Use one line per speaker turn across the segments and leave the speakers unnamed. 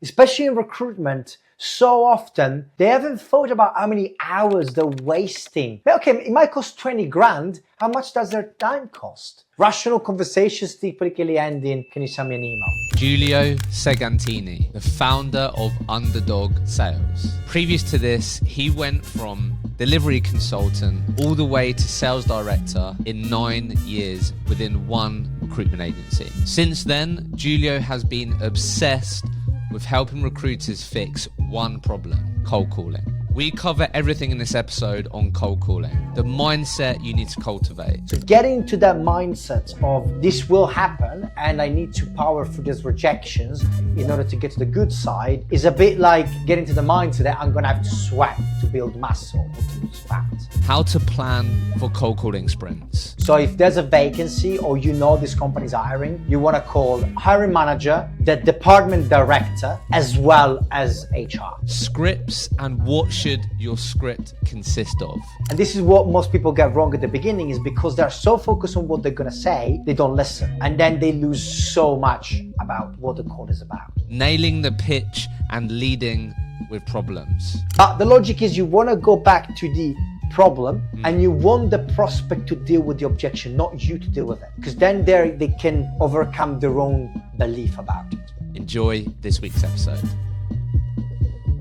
especially in recruitment, so often they haven't thought about how many hours they're wasting. Okay, it might cost 20 grand. How much does their time cost? Rational conversations typically end in, can you send me an email?
Giulio Segantini, the founder of Underdog Sales. Previous to this, he went from delivery consultant all the way to sales director in 9 years within one recruitment agency. Since then, Giulio has been obsessed with helping recruiters fix one problem: cold calling. We cover everything in this episode on cold calling, the mindset you need to cultivate.
So getting into that mindset of this will happen and I need to power through these rejections in order to get to the good side is a bit like getting to the mindset that I'm gonna have to sweat to build muscle or to lose fat.
How to plan for cold calling sprints.
So if there's a vacancy or you know this company's hiring, you wanna call hiring manager, the department director, as well as HR.
Scripts and what should your script consist of?
And this is what most people get wrong at the beginning, is because they're so focused on what they're gonna say, they don't listen. And then they lose so much about what the call is about.
Nailing the pitch and leading with problems.
But the logic is you wanna go back to the problem and you want the prospect to deal with the objection, not you to deal with it. Because then they can overcome their own belief about it.
Enjoy this week's episode.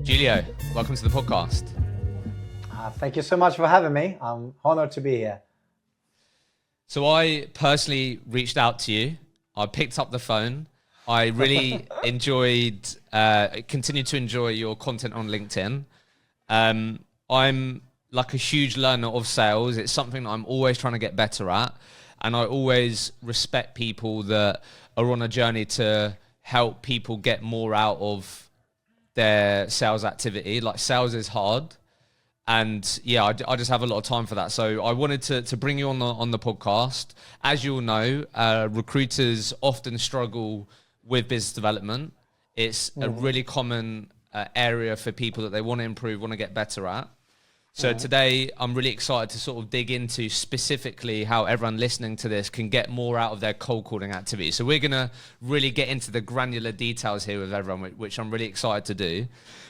Giulio, welcome to the podcast.
Thank you so much for having me. I'm honored to be here.
So I personally reached out to you. I picked up the phone. I really continue to enjoy your content on LinkedIn. I'm like a huge learner of sales. It's something that I'm always trying to get better at. And I always respect people that are on a journey to help people get more out of their sales activity. Like, sales is hard. And yeah, I just have a lot of time for that. So I wanted to bring you on the podcast. As you all know, recruiters often struggle with business development. It's a really common area for people that they want to improve, want to get better at. So today, I'm really excited to sort of dig into specifically how everyone listening to this can get more out of their cold calling activity. So we're going to really get into the granular details here with everyone, which I'm really excited to do.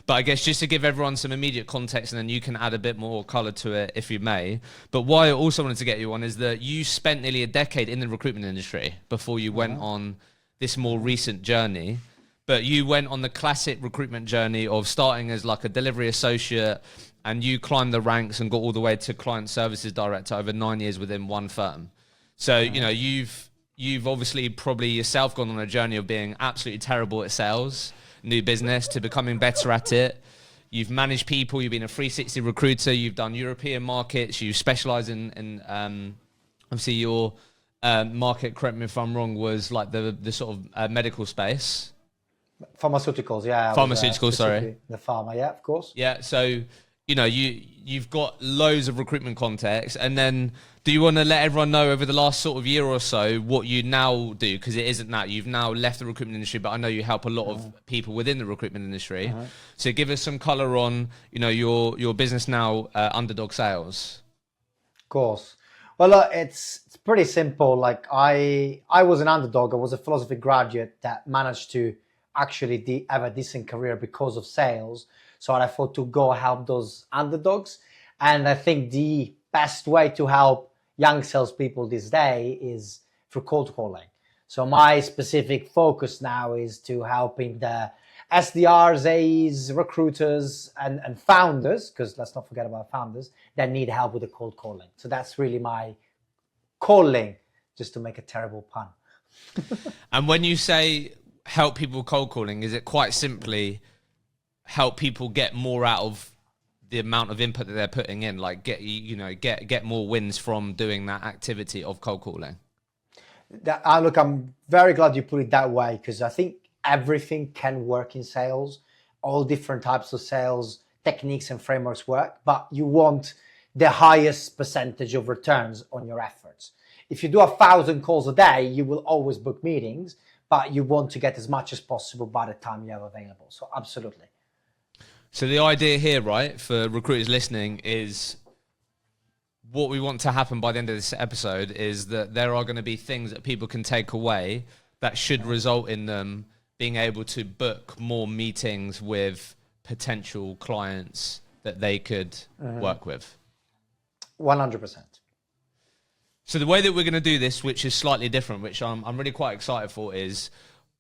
But I guess just to give everyone some immediate context, and then you can add a bit more color to it if you may. But why I also wanted to get you on is that you spent nearly a decade in the recruitment industry before you went on this more recent journey. But you went on the classic recruitment journey of starting as like a delivery associate, and you climbed the ranks and got all the way to client services director over 9 years within one firm. So, you know, you've obviously probably yourself gone on a journey of being absolutely terrible at sales, new business, to becoming better at it. You've managed people, you've been a 360 recruiter, you've done European markets, you specialize in obviously your market, correct me if I'm wrong, was like the sort of medical space.
Pharmaceuticals, yeah.
Pharmaceuticals, sorry.
The pharma, yeah, of course.
Yeah, so, you know, you've got loads of recruitment context. And then do you want to let everyone know over the last sort of year or so what you now do? Because it isn't that. You've now left the recruitment industry, but I know you help a lot of people within the recruitment industry. So give us some color on, you know, your business now, Underdog Sales.
Of course. Well, it's pretty simple. Like I was an underdog. I was a philosophy graduate that managed to actually have a decent career because of sales. So I thought to go help those underdogs. And I think the best way to help young salespeople this day is through cold calling. So my specific focus now is to helping the SDRs, AEs, recruiters, and founders, because let's not forget about founders, that need help with the cold calling. So that's really my calling, just to make a terrible pun.
And when you say help people cold calling, is it quite simply help people get more out of the amount of input that they're putting in, like get more wins from doing that activity of cold calling?
Look, I'm very glad you put it that way, because I think everything can work in sales. All different types of sales techniques and frameworks work, but you want the highest percentage of returns on your efforts. If you do 1,000 calls a day, you will always book meetings, but you want to get as much as possible by the time you have available. So absolutely.
So the idea here, right, for recruiters listening is what we want to happen by the end of this episode is that there are going to be things that people can take away that should result in them being able to book more meetings with potential clients that they could work with.
100%.
So the way that we're going to do this, which is slightly different, which I'm really quite excited for, is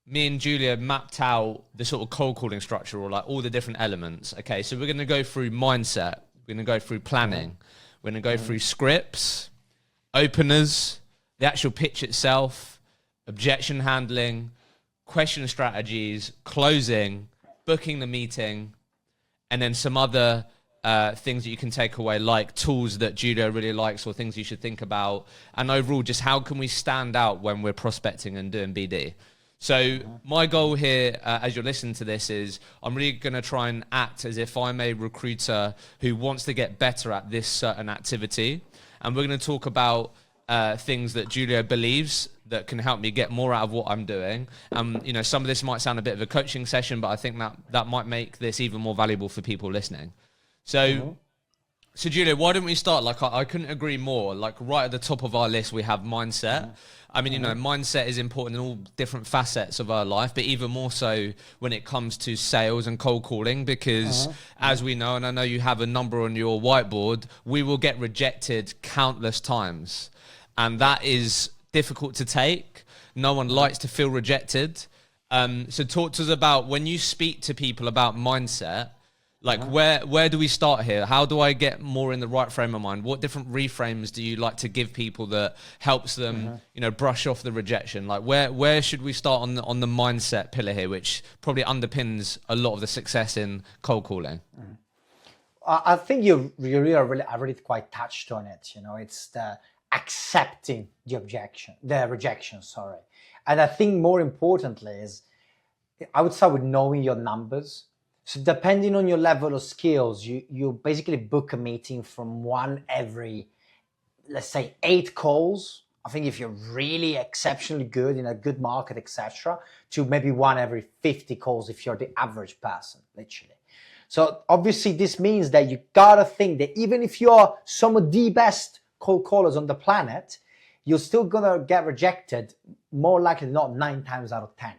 me and Julia mapped out the sort of cold calling structure, or like all the different elements. Okay, so we're going to go through mindset, we're going to go through planning, we're going to go through scripts, openers, the actual pitch itself, objection handling, question strategies, closing, booking the meeting, and then some other things that you can take away, like tools that Giulio really likes or things you should think about. And overall, just how can we stand out when we're prospecting and doing BD? So my goal here, as you're listening to this, is I'm really going to try and act as if I'm a recruiter who wants to get better at this certain activity. And we're going to talk about things that Giulio believes that can help me get more out of what I'm doing. You know, some of this might sound a bit of a coaching session, but I think that might make this even more valuable for people listening. So, so Giulio, why don't we start? Like, I couldn't agree more. Like, right at the top of our list, we have mindset. I mean, you know, mindset is important in all different facets of our life, but even more so when it comes to sales and cold calling, because as we know, and I know you have a number on your whiteboard, we will get rejected countless times. And that is difficult to take. No one likes to feel rejected. So talk to us about when you speak to people about mindset, like where do we start here? How do I get more in the right frame of mind? What different reframes do you like to give people that helps them, you know, brush off the rejection? Like where should we start on the mindset pillar here, which probably underpins a lot of the success in cold calling?
I think you really are really, I really quite touched on it. You know, it's the accepting the rejection, sorry. And I think more importantly is, I would start with knowing your numbers. So depending on your level of skills, you basically book a meeting from one every, let's say, 8 calls. I think if you're really exceptionally good in a good market, etc., to maybe one every 50 calls if you're the average person, literally. So obviously this means that you gotta think that even if you're some of the best cold callers on the planet, you're still gonna get rejected more likely than not 9 times out of 10.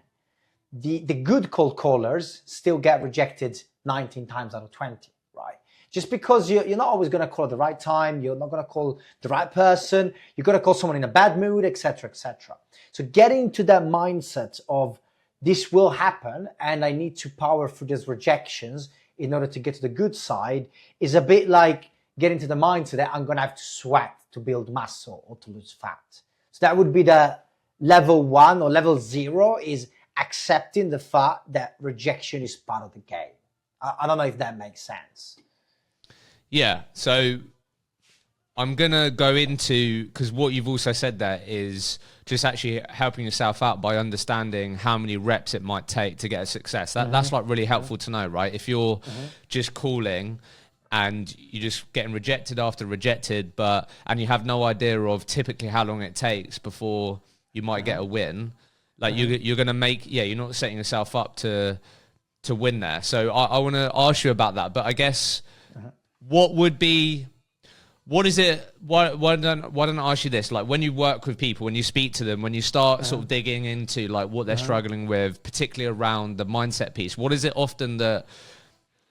The good cold callers still get rejected 19 times out of 20, right? Just because you're not always going to call at the right time, you're not going to call the right person, you're going to call someone in a bad mood, etc., etc. So getting to that mindset of this will happen and I need to power through these rejections in order to get to the good side is a bit like getting to the mindset that I'm going to have to sweat to build muscle or to lose fat. So that would be the level 1 or level 0 is accepting the fact that rejection is part of the game. I don't know if that makes sense.
Yeah, so I'm going to go into, because what you've also said there is just actually helping yourself out by understanding how many reps it might take to get a success. That's like really helpful to know, right? If you're just calling and you're just getting rejected after rejected, and you have no idea of typically how long it takes before you might get a win, like you're going to make, you're not setting yourself up to win there. So I want to ask you about that. But I guess what is it, why don't I ask you this? Like when you work with people, when you speak to them, when you start sort of digging into like what they're struggling with, particularly around the mindset piece, what is it often that,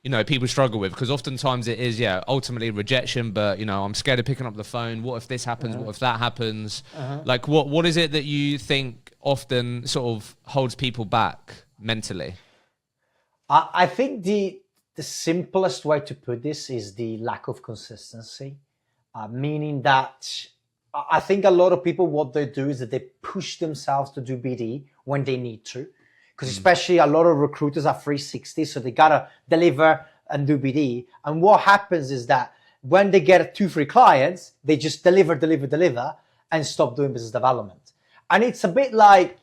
you know, people struggle with? Because oftentimes it is, ultimately rejection, but, you know, I'm scared of picking up the phone. What if this happens? What if that happens? Like, what is it that you think often sort of holds people back mentally?
I think the simplest way to put this is the lack of consistency, meaning that I think a lot of people, what they do is that they push themselves to do BD when they need to. Because especially a lot of recruiters are 360, so they gotta deliver and do BD. And what happens is that when they get 2-3 clients, they just deliver, and stop doing business development. And it's a bit like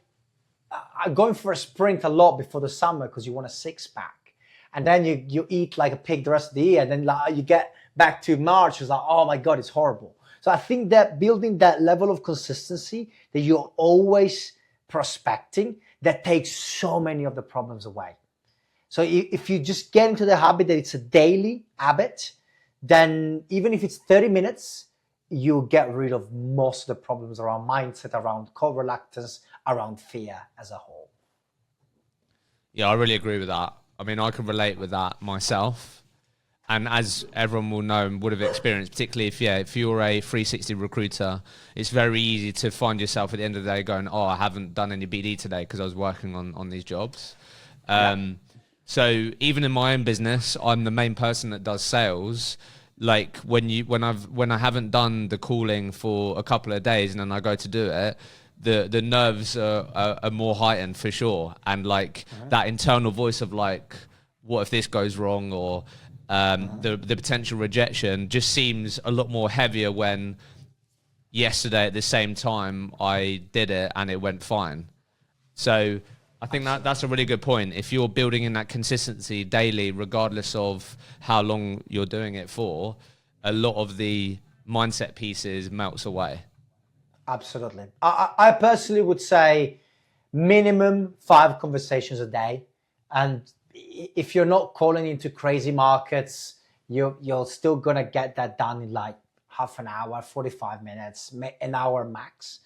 going for a sprint a lot before the summer because you want a 6-pack. And then you eat like a pig the rest of the year. And then like, you get back to March, it's like, oh my God, it's horrible. So I think that building that level of consistency that you're always prospecting, that takes so many of the problems away. So if you just get into the habit that it's a daily habit, then even if it's 30 minutes, you get rid of most of the problems around mindset, around reluctance, around fear as a whole.
Yeah, I really agree with that. I mean, I can relate with that myself. And as everyone will know and would have experienced, particularly if you're a 360 recruiter, it's very easy to find yourself at the end of the day going, oh, I haven't done any BD today because I was working on these jobs. So even in my own business, I'm the main person that does sales. Like when I haven't done the calling for a couple of days and then I go to do it, the nerves are more heightened for sure. And like that internal voice of like, what if this goes wrong, or the potential rejection just seems a lot more heavier when yesterday at the same time I did it and it went fine. So I think that's a really good point. If you're building in that consistency daily, regardless of how long you're doing it for, a lot of the mindset pieces melts away.
Absolutely. I personally would say minimum 5 conversations a day. And if you're not calling into crazy markets, you're still going to get that done in like half an hour, 45 minutes, an hour max.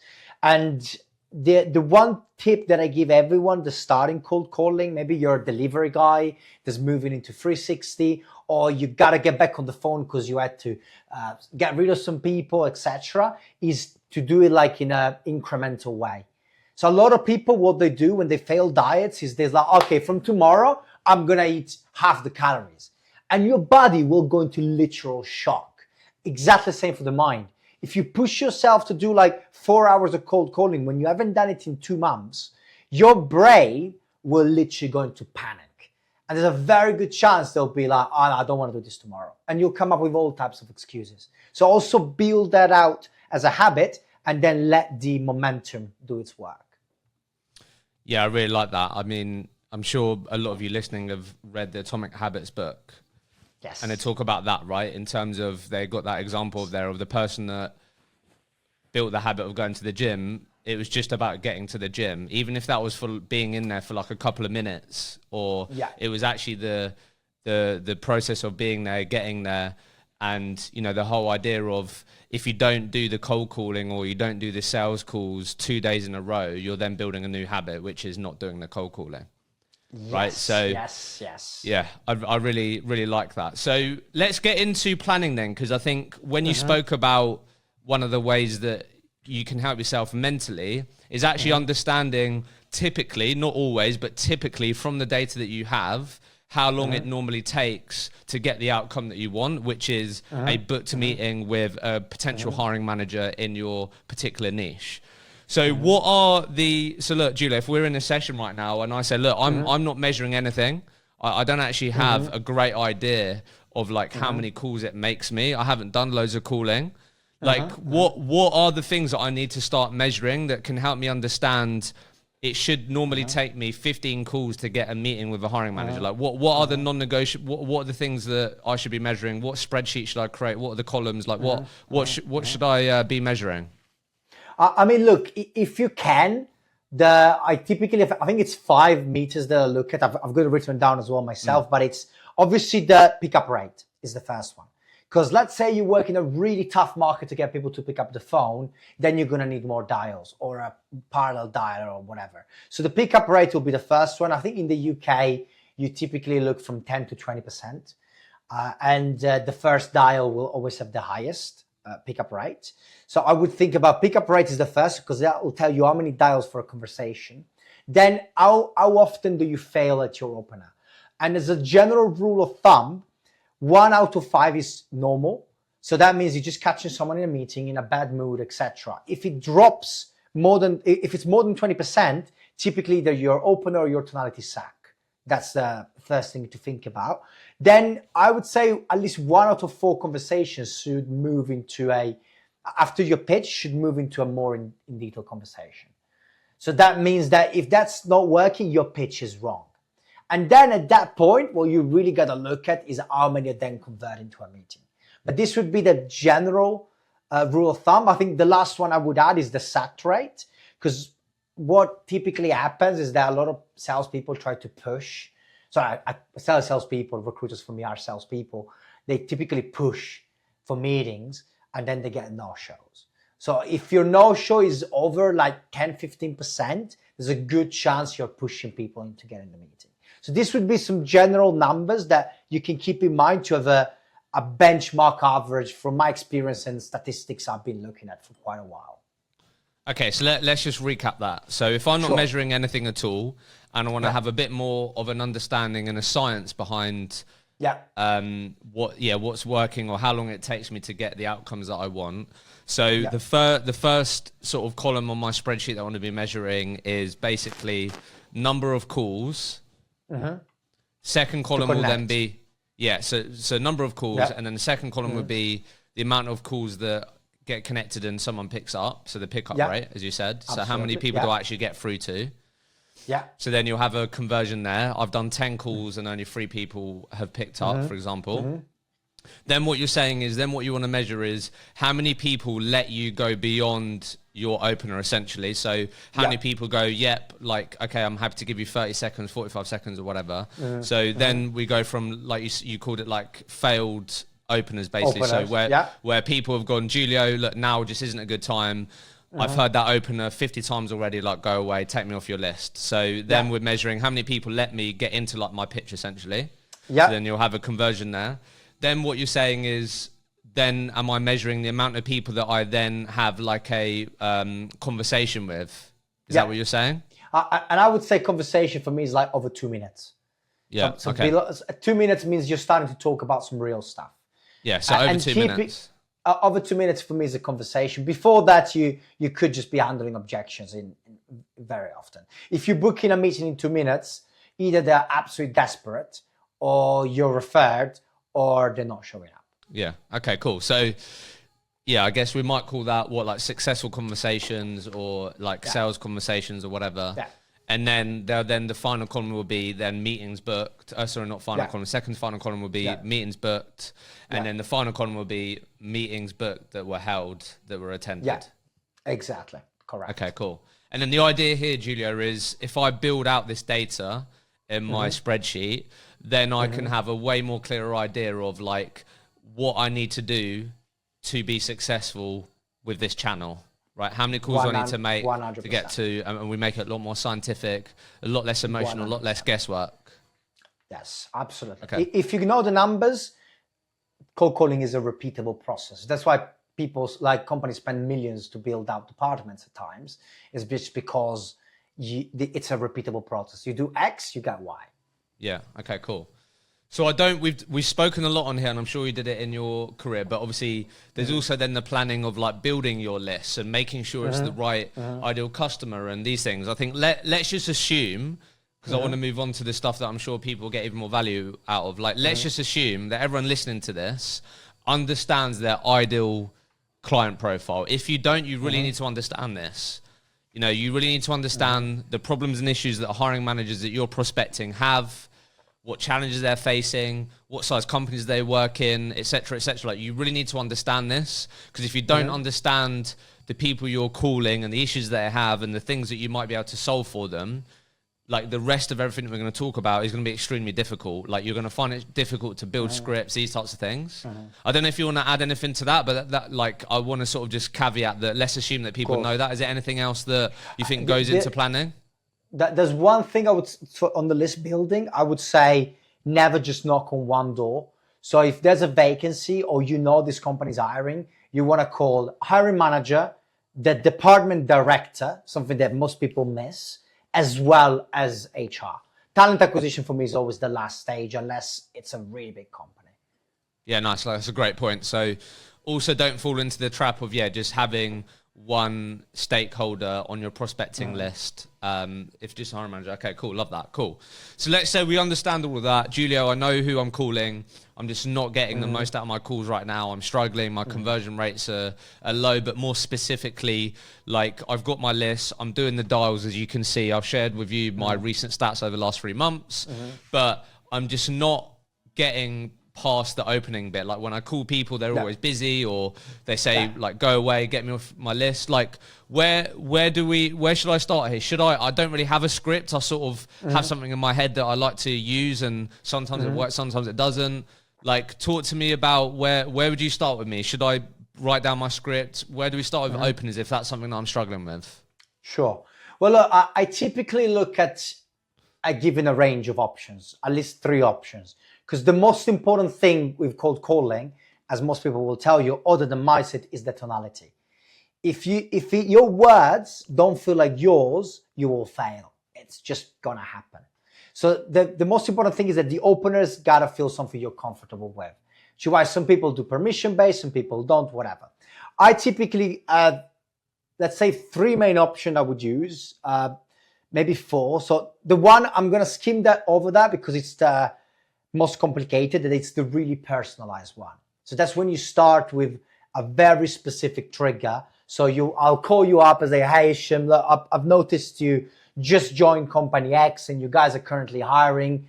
And the one tip that I give everyone, the starting cold calling, maybe you're a delivery guy that's moving into 360, or you got to get back on the phone because you had to get rid of some people, etc., is to do it like in an incremental way. So a lot of people, what they do when they fail diets is they're like, okay, from tomorrow, I'm going to eat half the calories. And your body will go into literal shock. Exactly the same for the mind. If you push yourself to do like 4 hours of cold calling when you haven't done it in 2 months, your brain will literally go into panic. And there's a very good chance they'll be like, oh, I don't want to do this tomorrow. And you'll come up with all types of excuses. So also build that out as a habit and then let the momentum do its work.
Yeah, I really like that. I mean, I'm sure a lot of you listening have read the Atomic Habits book.
Yes.
And they talk about that, right? In terms of, they got that example there of the person that built the habit of going to the gym. It was just about getting to the gym, even if that was for being in there for like a couple of minutes, or it was actually the process of being there, getting there. And, you know, the whole idea of if you don't do the cold calling or you don't do the sales calls 2 days in a row, you're then building a new habit, which is not doing the cold calling.
Yes,
right? So
yes.
Yeah, I really, really like that. So let's get into planning then, because I think when you spoke about one of the ways that you can help yourself mentally is actually understanding, typically, not always, but typically from the data that you have, how long it normally takes to get the outcome that you want, which is a booked meeting with a potential hiring manager in your particular niche. So so look, Giulio, if we're in a session right now and I say, look, I'm not measuring anything. I don't actually have a great idea of like how many calls it makes me. I haven't done loads of calling. Like what are the things that I need to start measuring that can help me understand it should normally take me 15 calls to get a meeting with a hiring manager? Like what are the non-negotiable, what are the things that I should be measuring? What spreadsheet should I create? What are the columns? Like what should I be measuring?
I mean, look, if you can, I think it's 5 meters that I look at. I've got it written down as well myself, but it's obviously the pickup rate is the first one. Because let's say you work in a really tough market to get people to pick up the phone, then you're going to need more dials or a parallel dialer or whatever. So the pickup rate will be the first one. I think in the UK, you typically look from 10 to 20%. And the first dial will always have the highest pickup rate. So I would think about pickup rate is the first, because that will tell you how many dials for a conversation. Then how often do you fail at your opener? And as a general rule of thumb, 1 out of 5 is normal. So that means you're just catching someone in a meeting in a bad mood, etc. If it's more than 20%, typically either your opener or your tonality sack. That's the first thing to think about. Then I would say at least 1 out of 4 conversations should move into after your pitch, should move into a more in detail conversation. So that means that if that's not working, your pitch is wrong. And then at that point, what you really got to look at is how many then convert into a meeting. But this would be the general rule of thumb. I think the last one I would add is the SAT rate, because what typically happens is that a lot of salespeople try to push. So I salespeople, recruiters for me are salespeople. They typically push for meetings and then they get no-shows. So if your no-show is over like 10, 15%, there's a good chance you're pushing people into getting the meeting. So this would be some general numbers that you can keep in mind to have a benchmark average from my experience and statistics I've been looking at for quite a while.
Okay, so let's just recap that. So if I'm not measuring anything at all, and I want to have a bit more of an understanding and a science behind what's working or how long it takes me to get the outcomes that I want. So the first sort of column on my spreadsheet that I want to be measuring is basically number of calls. Second column will then be so number of calls, and then the second column would be the amount of calls that get connected and someone picks up, so the pickup rate, as you said. Absolutely. So how many people do I actually get through to? Yeah. So then you'll have a conversion there. I've done 10 calls and only 3 people have picked up, for example. Then what you're saying is, then what you want to measure is how many people let you go beyond your opener, essentially. So how many people go, yep, like, okay, I'm happy to give you 30 seconds, 45 seconds or whatever. So then we go from, like you called it, like failed openers, basically. So where people have gone, Giulio, look, now just isn't a good time. I've heard that opener 50 times already, like, go away, take me off your list. So then we're measuring how many people let me get into, like, my pitch, essentially. So then you'll have a conversion there. Then what you're saying is, then am I measuring the amount of people that I then have, like, a conversation with? Is that what you're saying?
And I would say conversation for me is like over 2 minutes.
Yeah,
so below, 2 minutes means you're starting to talk about some real stuff. Yeah,
so over 2 minutes.
Over 2 minutes for me is a conversation. Before that, you could just be handling objections in very often. If you book in a meeting in 2 minutes, either they're absolutely desperate, or you're referred, or they're not showing up.
Yeah. Okay. Cool. So, yeah, I guess we might call that like successful conversations or like sales conversations or whatever. Yeah. And then the final column will be then meetings booked. Sorry, not final column. Second final column will be meetings booked. And then the final column will be meetings booked that were held, that were attended.
Yeah, exactly. Correct.
Okay, cool. And then the idea here, Giulio, is if I build out this data in my spreadsheet, then I can have a way more clearer idea of like what I need to do to be successful with this channel. Right, how many calls do I need to make
100%.
to get to, and we make it a lot more scientific, a lot less emotional, 100%. A lot less guesswork.
Yes, absolutely.
Okay.
If you know the numbers, cold calling is a repeatable process. That's why companies spend millions to build out departments at times. It's just because it's a repeatable process. You do X, you get Y.
Yeah. Okay. Cool. So we've spoken a lot on here, and I'm sure you did it in your career, but obviously there's also then the planning of like building your lists and making sure it's the right ideal customer and these things. I think let's just assume, because I want to move on to the stuff that I'm sure people get even more value out of. Like, let's just assume that everyone listening to this understands their ideal client profile. If you don't, you really need to understand this. You know, you really need to understand the problems and issues that hiring managers that you're prospecting have, what challenges they're facing, what size companies they work in, et cetera, et cetera. Like, you really need to understand this, because if you don't understand the people you're calling and the issues they have and the things that you might be able to solve for them, like the rest of everything that we're going to talk about is going to be extremely difficult. Like, you're going to find it difficult to build scripts, these types of things. I don't know if you want to add anything to that, but that like, I want to sort of just caveat that let's assume that people know that. Is there anything else that you think goes into planning?
There's one thing on the list building, I would say never just knock on one door. So if there's a vacancy or you know this company's hiring, you want to call hiring manager, the department director, something that most people miss, as well as HR. Talent acquisition for me is always the last stage, unless it's a really big company.
Yeah, nice. That's a great point. So also don't fall into the trap of, just having one stakeholder on your prospecting list. If just hiring manager, okay, cool, love that, cool. So let's say we understand all of that. Giulio, I know who I'm calling. I'm just not getting the most out of my calls right now. I'm struggling. My conversion rates are low, but more specifically, like, I've got my list. I'm doing the dials, as you can see. I've shared with you my recent stats over the last 3 months, but I'm just not getting past the opening bit. Like, when I call people, they're always busy, or they say like, go away, get me off my list. Like, where should I start here? I don't really have a script. I sort of have something in my head that I like to use, and sometimes it works, sometimes it doesn't. Like, talk to me about where would you start with me? Should I write down my script? Where do we start with openers if that's something that I'm struggling with?
Sure. Well, look, I typically look at given a range of options, at least 3 options. Because the most important thing with cold calling, as most people will tell you, other than mindset, is the tonality. If your words don't feel like yours, you will fail. It's just gonna happen. So the most important thing is that the openers gotta feel something you're comfortable with. Which is why some people do permission-based, some people don't, whatever. I typically, let's say 3 main options I would use, maybe 4. So the one, I'm gonna skim that over that because it's the most complicated, and it's the really personalized one. So that's when you start with a very specific trigger. So I'll call you up and say, hey, Shimla, I've noticed you just joined company X and you guys are currently hiring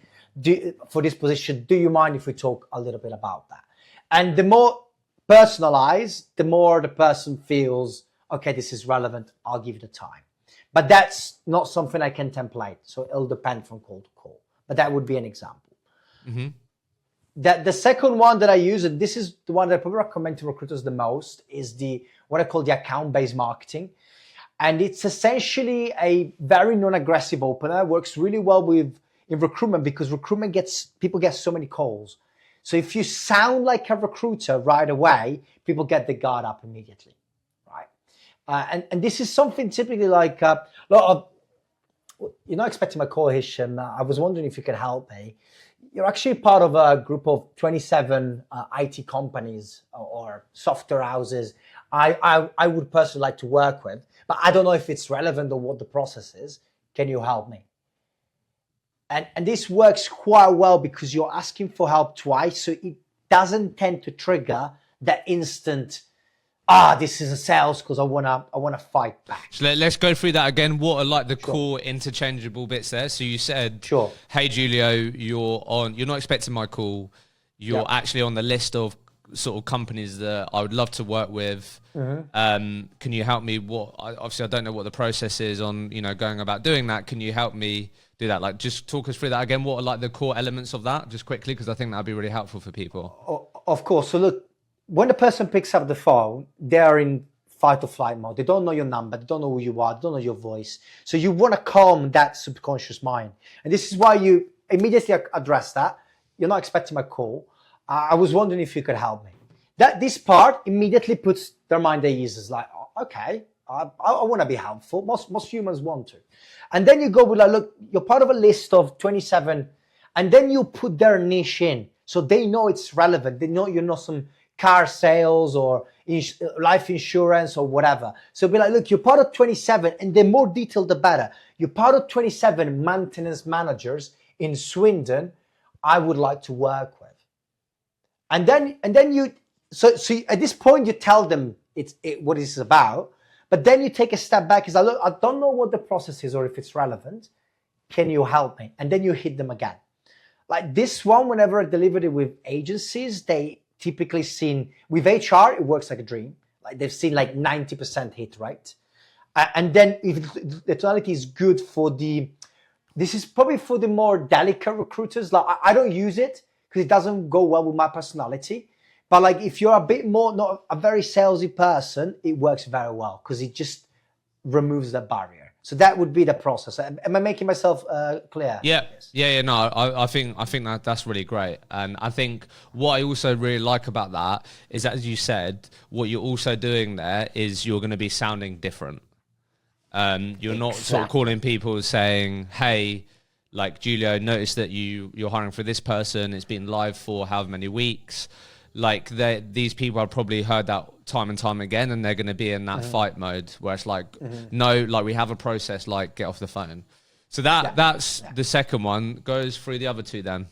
for this position. Do you mind if we talk a little bit about that? And the more personalized, the more the person feels, okay, this is relevant, I'll give you the time. But that's not something I can template. So it'll depend from call to call. But that would be an example. Mm-hmm. The second one that I use, and this is the one that I probably recommend to recruiters the most, is what I call the account-based marketing. And it's essentially a very non-aggressive opener. Works really well in recruitment because people get so many calls. So if you sound like a recruiter right away, people get the guard up immediately, right? And this is something typically like a lot of, you're not expecting my call, Hisham. I was wondering if you could help me. You're actually part of a group of 27 IT companies or software houses I would personally like to work with, but I don't know if it's relevant or what the process is. Can you help me? And this works quite well because you're asking for help twice, so it doesn't tend to trigger that instant, this is a sales because I wanna fight back.
So let's go through that again. What are like the core interchangeable bits there? So you said,
sure.
Hey Giulio, you're not expecting my call. You're actually on the list of sort of companies that I would love to work with. Mm-hmm. Can you help me? Obviously I don't know what the process is on, going about doing that. Can you help me do that? Like, just talk us through that again. What are like the core elements of that, just quickly, because I think that'd be really helpful for people.
Of course. So look, when the person picks up the phone, they are in fight or flight mode. They don't know your number. They don't know who you are. They don't know your voice. So you want to calm that subconscious mind. And this is why you immediately address that. You're not expecting my call. I was wondering if you could help me. This part immediately puts their mind at ease. It's like, okay, I want to be helpful. Most humans want to. And then you go with like, look, you're part of a list of 27, and then you put their niche in. So they know it's relevant. They know you're not some car sales or life insurance or whatever. So be like, look, you're part of 27, and the more detailed, the better. You're part of 27 maintenance managers in Swindon I would like to work with. And then you, so at this point you tell them what it's about, but then you take a step back. Is like, look, I don't know what the process is or if it's relevant. Can you help me? And then you hit them again. Like this one, whenever I delivered it with agencies, they typically seen, with HR, it works like a dream. Like they've seen like 90% hit rate. And then if the tonality is good this is probably for the more delicate recruiters. Like I don't use it because it doesn't go well with my personality. But like if you're a bit more, not a very salesy person, it works very well because it just removes the barrier. So that would be the process. Am I making myself clear?
Yeah. No, I think that's really great. And I think what I also really like about that is, as you said, what you're also doing there is you're going to be sounding different. You're not sort of calling people saying, hey, like Giulio, notice that you're hiring for this person. It's been live for however many weeks. Like these people have probably heard that time and time again, and they're going to be in that fight mode where it's like, no, like we have a process, like get off the phone. So that's the second one. Goes through the other two then.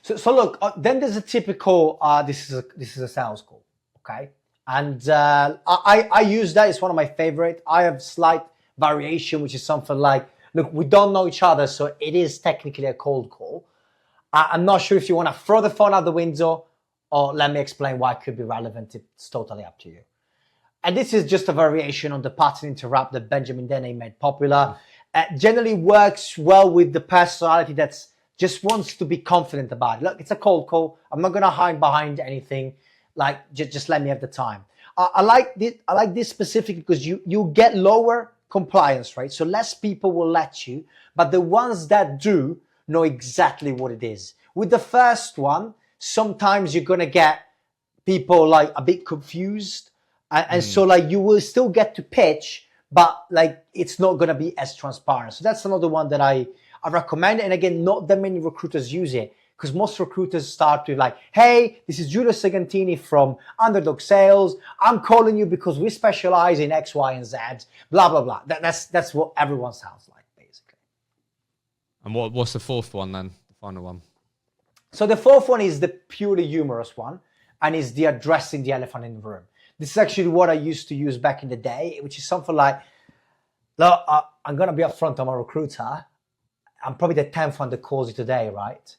So look, then there's a typical, this is a sales call, okay? And I use that. It's one of my favorite. I have slight variation, which is something like, look, we don't know each other, so it is technically a cold call. I'm not sure if you want to throw the phone out the window or let me explain why it could be relevant. It's totally up to you. And this is just a variation on the pattern interrupt that Benjamin Deney made popular. Generally works well with the personality that's just wants to be confident about it. Look, it's a cold call. I'm not going to hide behind anything. Like, just let me have the time. I like this specifically because you get lower compliance rate. So less people will let you, but the ones that do know exactly what it is. With the first one, sometimes you're going to get people like a bit confused. And so like you will still get to pitch, but like it's not going to be as transparent. So that's another one that I recommend. And again, not that many recruiters use it, because most recruiters start with like, hey, this is Giulio Segantini from Underdog Sales. I'm calling you because we specialize in X, Y, and Z, blah, blah, blah. That's what everyone sounds like, basically.
And what's the fourth one then, the final one?
So the fourth one is the purely humorous one, and is the addressing the elephant in the room. This is actually what I used to use back in the day, which is something like, look, I'm going to be upfront, I'm a recruiter. I'm probably the 10th one that calls you today, right?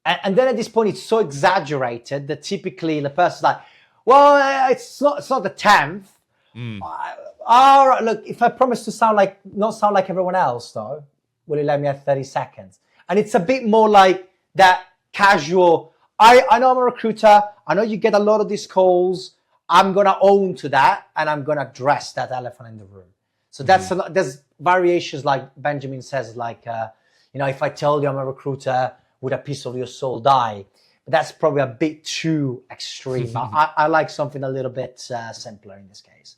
And then at this point, it's so exaggerated that typically the person's like, well, it's not the 10th. All right, look, if I promise to not sound like everyone else, though, will you let me have 30 seconds? And it's a bit more like that casual, I know I'm a recruiter. I know you get a lot of these calls. I'm going to own to that, and I'm going to address that elephant in the room. So there's variations, like Benjamin says, like, if I tell you I'm a recruiter, would a piece of your soul die? But that's probably a bit too extreme. I like something a little bit simpler in this case.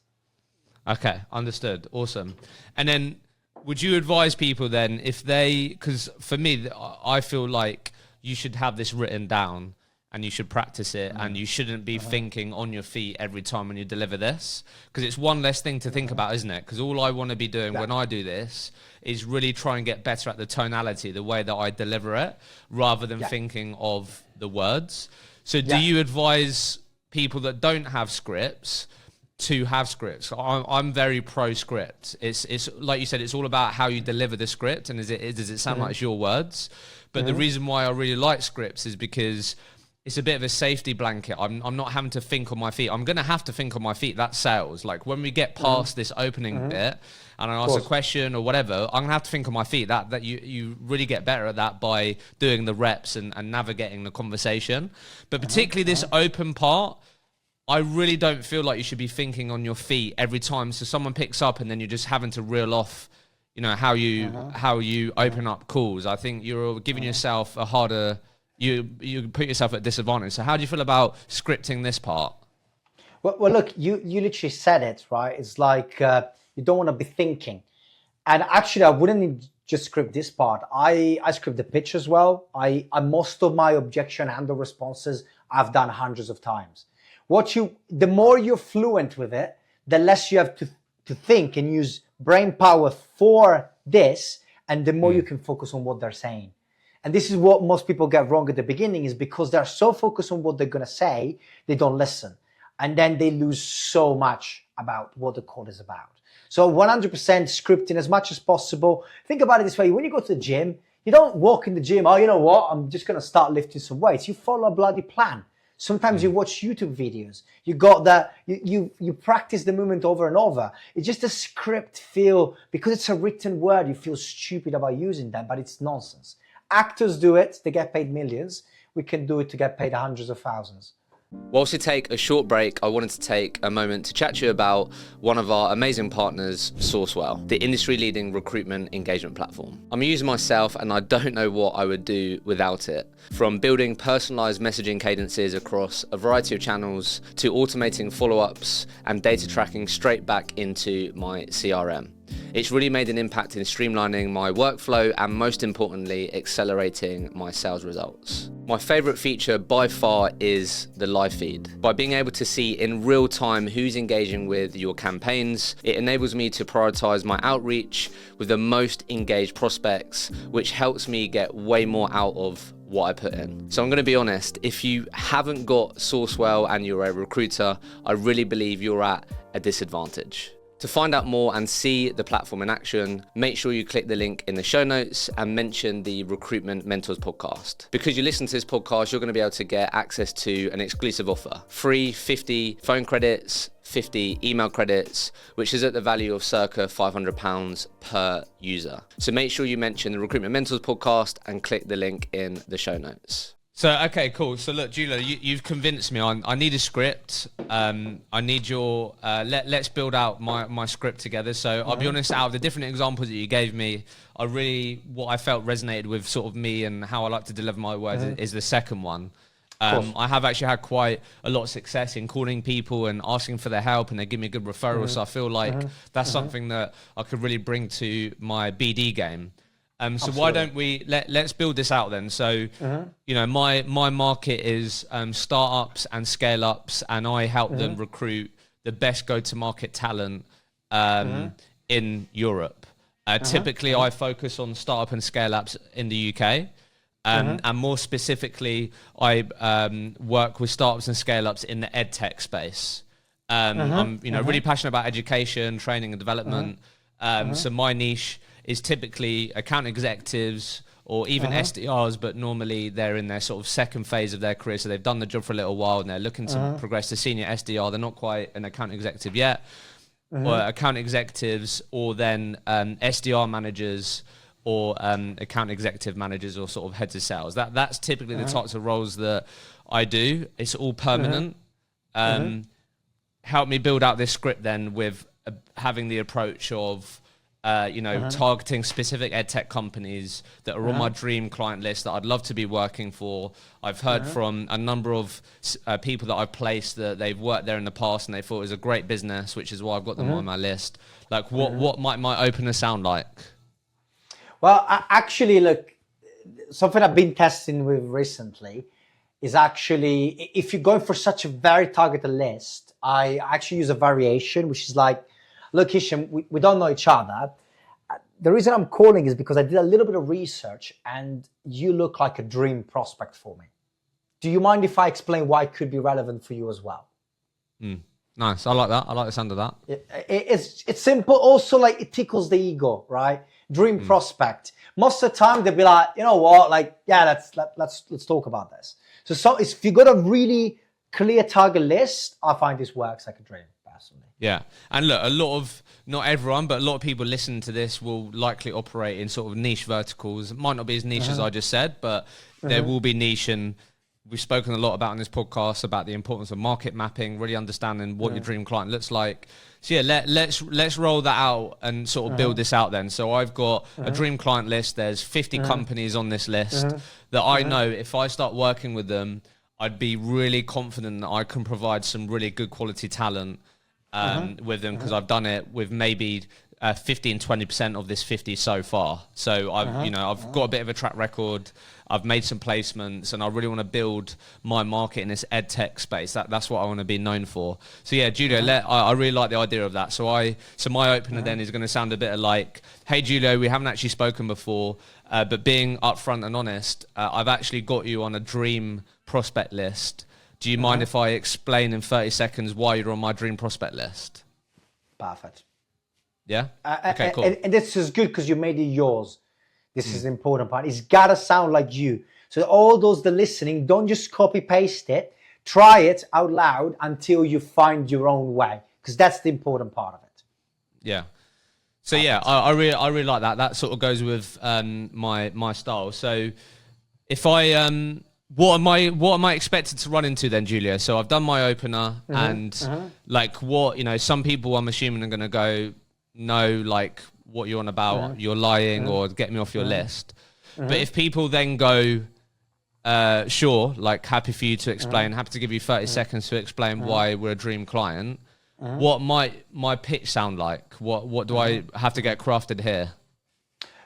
Okay, understood. Awesome. And then would you advise people then because for me, I feel like you should have this written down and you should practice it, and you shouldn't be thinking on your feet every time when you deliver this, because it's one less thing to think about, isn't it? Because all I want to be doing when I do this is really try and get better at the tonality, the way that I deliver it, rather than thinking of the words. So do you advise people that don't have scripts to have scripts? I'm very pro script. It's like you said, it's all about how you deliver the script, and does it sound like it's your words? But the reason why I really like scripts is because it's a bit of a safety blanket. I'm not having to think on my feet. I'm going to have to think on my feet. That's sales. Like when we get past this opening bit and I ask a question or whatever, I'm going to have to think on my feet. That you really get better at that by doing the reps and navigating the conversation. But particularly this open part, I really don't feel like you should be thinking on your feet every time. So someone picks up and then you're just having to reel off, how you open up calls. I think you're giving yourself a harder... You put yourself at a disadvantage. So how do you feel about scripting this part?
Well, look, you literally said it, right? It's like you don't want to be thinking. And actually, I wouldn't just script this part. I script the pitch as well. I most of my objection handle responses I've done hundreds of times. The more you're fluent with it, the less you have to think and use brain power for this, and the more you can focus on what they're saying. And this is what most people get wrong at the beginning, is because they're so focused on what they're going to say, they don't listen. And then they lose so much about what the call is about. So 100% scripting as much as possible. Think about it this way. When you go to the gym, you don't walk in the gym, oh, you know what, I'm just going to start lifting some weights. You follow a bloody plan. Sometimes you watch YouTube videos. You practice the movement over and over. It's just a script because it's a written word, you feel stupid about using them, but it's nonsense. Actors do it, they get paid millions. We can do it to get paid hundreds of thousands.
Whilst we take a short break, I wanted to take a moment to chat to you about one of our amazing partners, Sourcewell, the industry-leading recruitment engagement platform. I'm a user myself and I don't know what I would do without it. From building personalized messaging cadences across a variety of channels to automating follow-ups and data tracking straight back into my CRM. It's really made an impact in streamlining my workflow and, most importantly, accelerating my sales results. My favorite feature by far is the live feed. By being able to see in real time who's engaging with your campaigns, it enables me to prioritize my outreach with the most engaged prospects, which helps me get way more out of what I put in. So I'm going to be honest, if you haven't got Sourcewell and you're a recruiter, I really believe you're at a disadvantage. To find out more and see the platform in action, make sure you click the link in the show notes and mention the Recruitment Mentors podcast. Because you listen to this podcast, you're going to be able to get access to an exclusive offer. Free 50 phone credits, 50 email credits, which is at the value of circa £500 per user. So make sure you mention the Recruitment Mentors podcast and click the link in the show notes. So, okay, cool. So look, Giulio, you've convinced me. I need a script. I need your, let's build out my script together. So I'll be honest, out of the different examples that you gave me, what I felt resonated with sort of me and how I like to deliver my words is the second one. I have actually had quite a lot of success in calling people and asking for their help, and they give me good referrals. So I feel like that's something that I could really bring to my BD game. So why don't we let's build this out then? So my market is startups and scale ups, and I help them recruit the best go-to-market talent in Europe. Typically, I focus on startup and scale ups in the UK. And more specifically, I work with startups and scale-ups in the ed tech space. I'm really passionate about education, training, and development. So my niche is typically account executives or even SDRs, but normally they're in their sort of second phase of their career. So they've done the job for a little while and they're looking to progress to senior SDR. They're not quite an account executive yet. Or account executives, or then SDR managers, or account executive managers, or sort of heads of sales. That's typically the types of roles that I do. It's all permanent. Help me build out this script then with having the approach of targeting specific ed tech companies that are on my dream client list that I'd love to be working for. I've heard from a number of people that I've placed that they've worked there in the past and they thought it was a great business, which is why I've got them on my list. Like what might my opener sound like?
Well, actually, look, something I've been testing with recently is actually, if you're going for such a very targeted list, I actually use a variation, which is like, look, Hisham, we don't know each other. The reason I'm calling is because I did a little bit of research and you look like a dream prospect for me. Do you mind if I explain why it could be relevant for you as well?
Nice. I like that. I like the sound of that.
It's simple. Also, like, it tickles the ego, right? Dream prospect. Most of the time they'll be like, you know what? Like, yeah, let's talk about this. So if you got a really clear target list, I find this works like a dream, personally.
Yeah. And look, not everyone, but a lot of people listening to this will likely operate in sort of niche verticals. It might not be as niche as I just said, but there will be niche, and we've spoken a lot about in this podcast about the importance of market mapping, really understanding what your dream client looks like. So yeah, let's roll that out and sort of build this out then. So I've got a dream client list. There's 50 companies on this list that I know if I start working with them, I'd be really confident that I can provide some really good quality talent with them, because I've done it with maybe 15, 20% of this 50 so far. So I've got a bit of a track record. I've made some placements, and I really want to build my market in this ed tech space. That's what I want to be known for. So yeah, Giulio, I really like the idea of that. So my opener then is going to sound a bit like, hey Giulio, we haven't actually spoken before, but being upfront and honest, I've actually got you on a dream prospect list. Do you mind if I explain in 30 seconds why you're on my dream prospect list?
Perfect.
Yeah? Okay, cool.
And this is good because you made it yours. This is the important part. It's got to sound like you. So all those that are listening, don't just copy paste it. Try it out loud until you find your own way, because that's the important part of it.
Yeah. So yeah, I really like that. That sort of goes with my style. So if I what am I expected to run into then, Giulio? So I've done my opener, and like some people I'm assuming are going to go, no, like, what you're on about, you're lying, or get me off your list. But if people then go, sure, like, happy for you to explain, happy to give you 30 seconds to explain why we're a dream client, what might my pitch sound like? What do I have to get crafted here?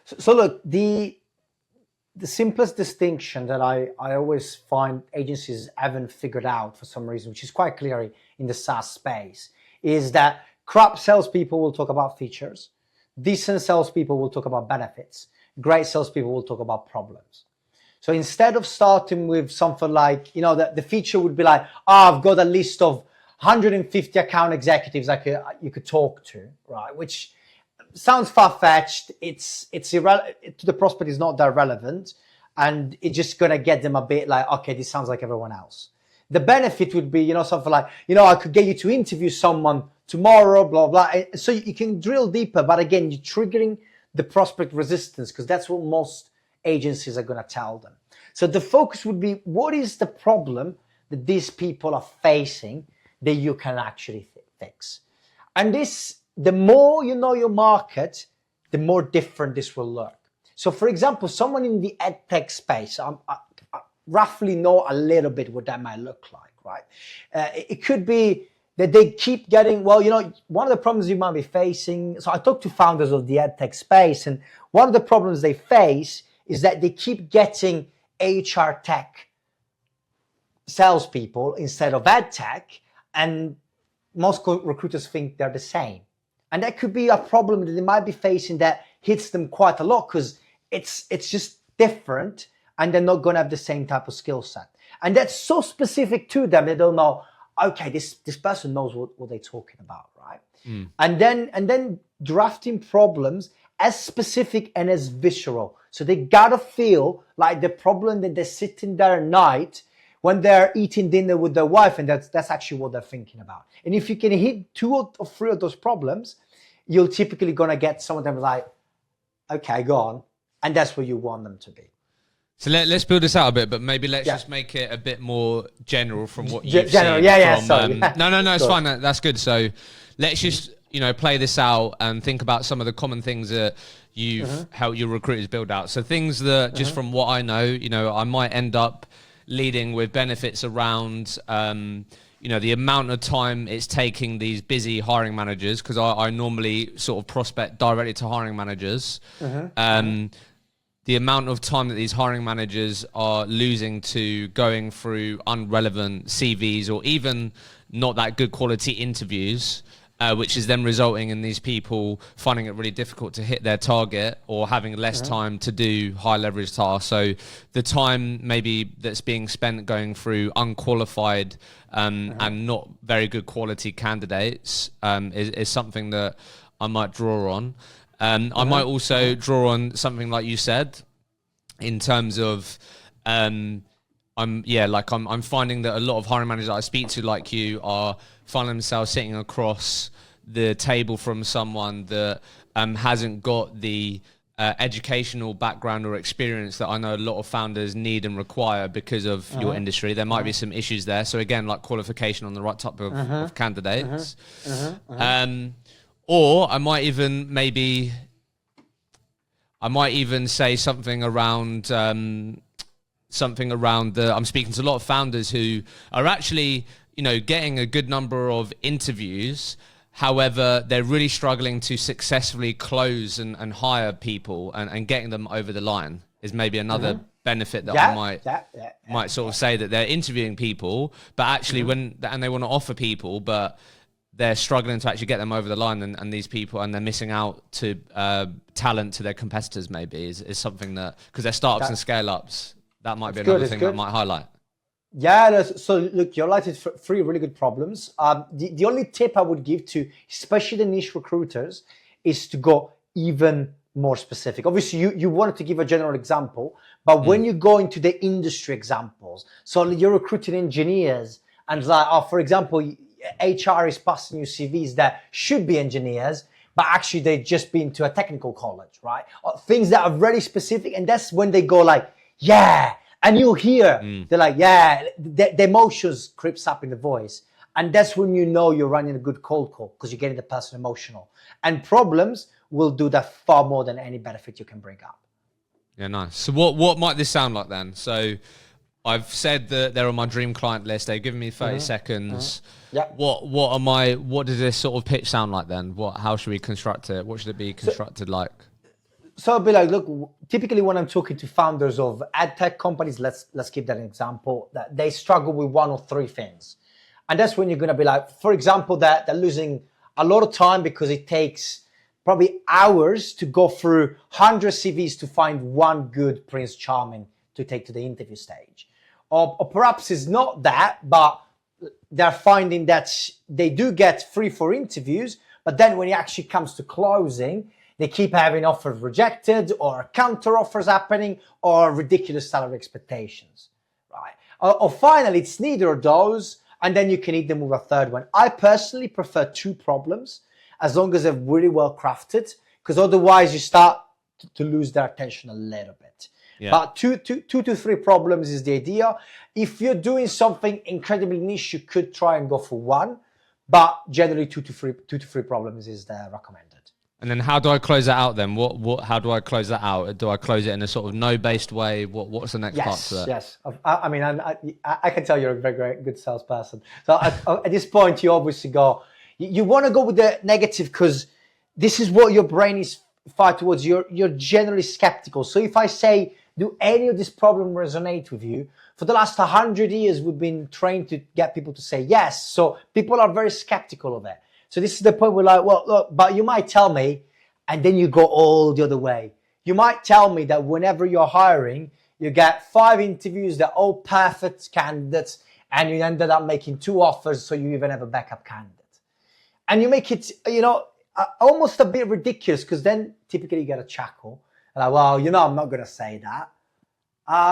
So look, the simplest distinction that I always find agencies haven't figured out for some reason, which is quite clear in the SaaS space, is that crap salespeople will talk about features. Decent salespeople will talk about benefits. Great salespeople will talk about problems. So instead of starting with something like, the feature would be like, I've got a list of 150 account executives you could talk to, right? Which sounds far-fetched. It's irrelevant to the prospect. Is not that relevant, and it's just gonna get them a bit like, okay, this sounds like everyone else. The benefit would be, something like, I could get you to interview someone tomorrow, blah, blah. So you can drill deeper, but again, you're triggering the prospect resistance, because that's what most agencies are going to tell them. So the focus would be, what is the problem that these people are facing that you can actually fix? And this, the more you know your market, the more different this will look. So for example, someone in the edtech space, I roughly know a little bit what that might look like, right? It could be that they keep getting, well, you know, one of the problems you might be facing, so I talked to founders of the edtech space, and one of the problems they face is that they keep getting HR tech salespeople instead of edtech, and most recruiters think they're the same. And that could be a problem that they might be facing that hits them quite a lot, because it's just different, and they're not going to have the same type of skill set. And that's so specific to them, they don't know, okay, this person knows what they're talking about, right? And then drafting problems as specific and as visceral. So they gotta feel like the problem that they're sitting there at night when they're eating dinner with their wife, and that's actually what they're thinking about. And if you can hit 2 or 3 of those problems, you're typically gonna get some of them like, okay, go on. And that's where you want them to be.
So let's build this out a bit, but maybe let's just make it a bit more general from what you've seen.
Sorry.
No, it's fine. That's good. So let's just, you know, play this out and think about some of the common things that you've helped your recruiters build out. So things that, just from what I know, you know, I might end up leading with benefits around, you know, the amount of time it's taking these busy hiring managers, because I normally sort of prospect directly to hiring managers. The amount of time that these hiring managers are losing to going through unrelevant CVs or even not that good quality interviews, which is then resulting in these people finding it really difficult to hit their target or having less time to do high leverage tasks. So the time maybe that's being spent going through unqualified and not very good quality candidates is something that I might draw on. I might also draw on something like you said, in terms of, I'm finding that a lot of hiring managers that I speak to, like you, are finding themselves sitting across the table from someone that hasn't got the educational background or experience that I know a lot of founders need and require because of your industry. There might be some issues there. So again, like qualification on the right type of candidates. Or I might even say something around I'm speaking to a lot of founders who are actually, you know, getting a good number of interviews. However, they're really struggling to successfully close and hire people and getting them over the line is maybe another benefit that I might sort of say, that they're interviewing people, but actually and they want to offer people, but they're struggling to actually get them over the line, and these people, and they're missing out to talent to their competitors maybe is something that, because they're startups and scale-ups, that might be another thing that I might highlight.
Yeah, so look, you highlighted 3 really good problems. The only tip I would give to, especially the niche recruiters, is to go even more specific. Obviously, you wanted to give a general example, but when you go into the industry examples, so you're recruiting engineers, and like, for example, HR is passing you CVs that should be engineers, but actually they've just been to a technical college, right? Or things that are very specific, and that's when they go like, yeah, and you hear, they're like, yeah, the emotions creeps up in the voice. And that's when you know you're running a good cold call, because you're getting the person emotional. And problems will do that far more than any benefit you can bring up.
Yeah, nice. So what might this sound like then? So I've said that they're on my dream client list. They've given me 30 seconds.
Yeah.
What does this sort of pitch sound like then? How should we construct it? What should it be constructed like?
So I'll be like, look, typically when I'm talking to founders of ad tech companies, let's keep that an example, that they struggle with 1 or 3 things. And that's when you're going to be like, for example, that they're losing a lot of time because it takes probably hours to go through 100 CVs to find one good Prince Charming to take to the interview stage. Or perhaps it's not that, but they're finding that they do get 3-4 interviews, but then when it actually comes to closing, they keep having offers rejected, or counter offers happening, or ridiculous salary expectations, right? Or finally, it's neither of those, and then you can hit them with a 3rd one. I personally prefer 2 problems, as long as they're really well crafted, because otherwise you start to lose their attention a little bit.
Yeah.
But two to three problems is the idea. If you're doing something incredibly niche, you could try and go for one, but generally two to three problems is the recommended.
And then how do I close that out then? How do I close that out? Do I close it in a sort of no-based way? What's the next part to that?
Yes. I mean, I can tell you're a very good salesperson. So at this point, you obviously you want to go with the negative because this is what your brain is fired towards. You're generally skeptical. So if I say, do any of this problem resonate with you? For the last 100 years, we've been trained to get people to say yes. So people are very skeptical of it. So this is the point where like, well, look, but you might tell me, and then you go all the other way. You might tell me that whenever you're hiring, you get 5 interviews, they're all perfect candidates, and you ended up making 2 offers, so you even have a backup candidate. And you make it, almost a bit ridiculous, because then typically you get a chuckle. Like, well, I'm not going to say that.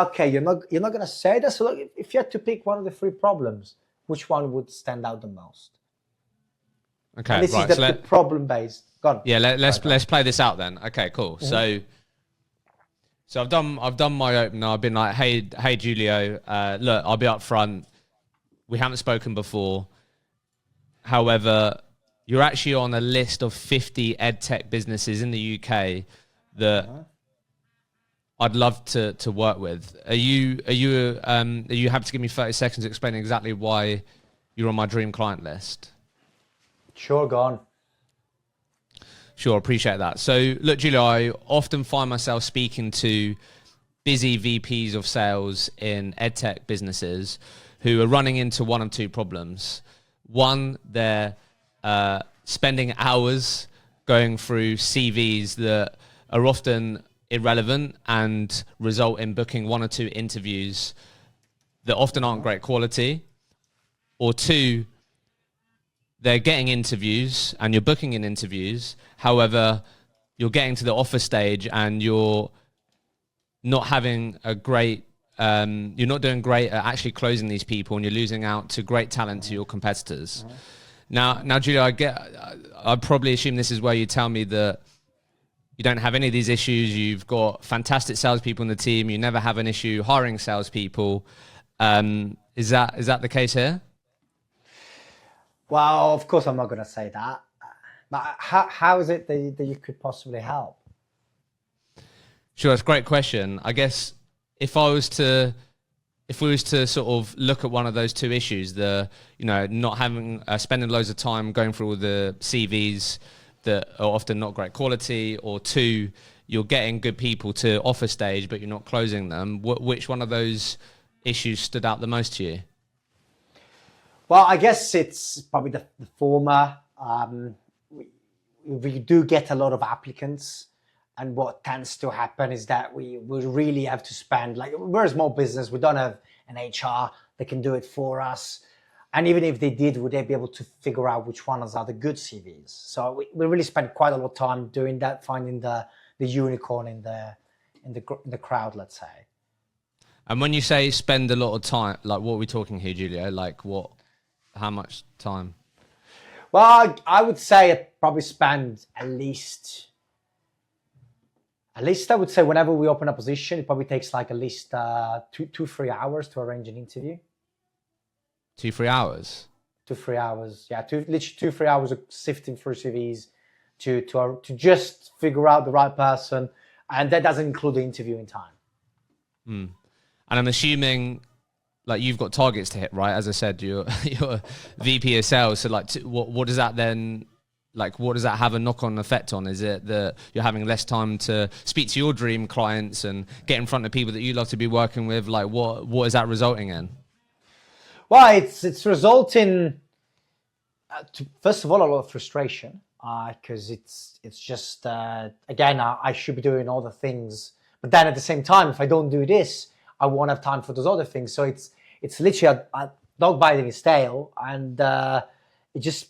Okay, you're not going to say that? So look, if you had to pick one of the 3 problems, which one would stand out the most?
Okay,
and this
right.
is the problem based. Go on.
Yeah, let's play this out then. Okay, cool. Mm-hmm. So I've done my opener. I've been like, hey Giulio, look, I'll be up front. We haven't spoken before. However, you're actually on a list of 50 edtech businesses in the UK that I'd love to work with. Are you happy to give me 30 seconds to explain exactly why you're on my dream client list?
Sure, go on.
Sure, appreciate that. So, look, Giulio, I often find myself speaking to busy VPs of sales in edtech businesses who are running into one of 2 problems. One, they're spending hours going through CVs that are often irrelevant and result in booking 1 or 2 interviews that often aren't great quality. Or 2, they're getting interviews and you're booking in interviews. However, you're getting to the offer stage and you're not having you're not doing great at actually closing these people, and you're losing out to great talent to your competitors. Now, Giulio, I probably assume this is where you tell me that you don't have any of these issues. You've got fantastic salespeople in the team. You never have an issue hiring salespeople. Is that the case here?
Well, of course, I'm not going to say that. But how is it that you could possibly help?
Sure, that's a great question. I guess if we was to sort of look at one of those 2 issues, not having spending loads of time going through all the CVs that are often not great quality, or 2, you're getting good people to offer stage but you're not closing them. Which one of those issues stood out the most to you?
Well, I guess it's probably the former. We do get a lot of applicants, and what tends to happen is that we really have to spend, like, we're a small business, we don't have an HR that can do it for us. And even if they did, would they be able to figure out which ones are the good CVs? So we really spend quite a lot of time doing that, finding the unicorn in the crowd, let's say.
And when you say spend a lot of time, like, what are we talking here, Giulio? Like what? How much time?
Well, I would say I probably spend at least I would say whenever we open a position, it probably takes like at least 2-3 hours to arrange an interview.
2-3 hours?
2-3 hours, yeah. Literally 2-3 hours of sifting through CVs to just figure out the right person, and that doesn't include the interviewing time.
And I'm assuming, like, you've got targets to hit, right? As I said, you're VP of sales. So, like, what does that then, like, what does that have a knock-on effect on? Is it that you're having less time to speak to your dream clients and get in front of people that you love to be working with? Like, what is that resulting in?
Well, it's resulting, first of all, a lot of frustration, because it's just, again, I should be doing all the things. But then at the same time, if I don't do this, I won't have time for those other things. So it's literally a dog biting his tail, and it's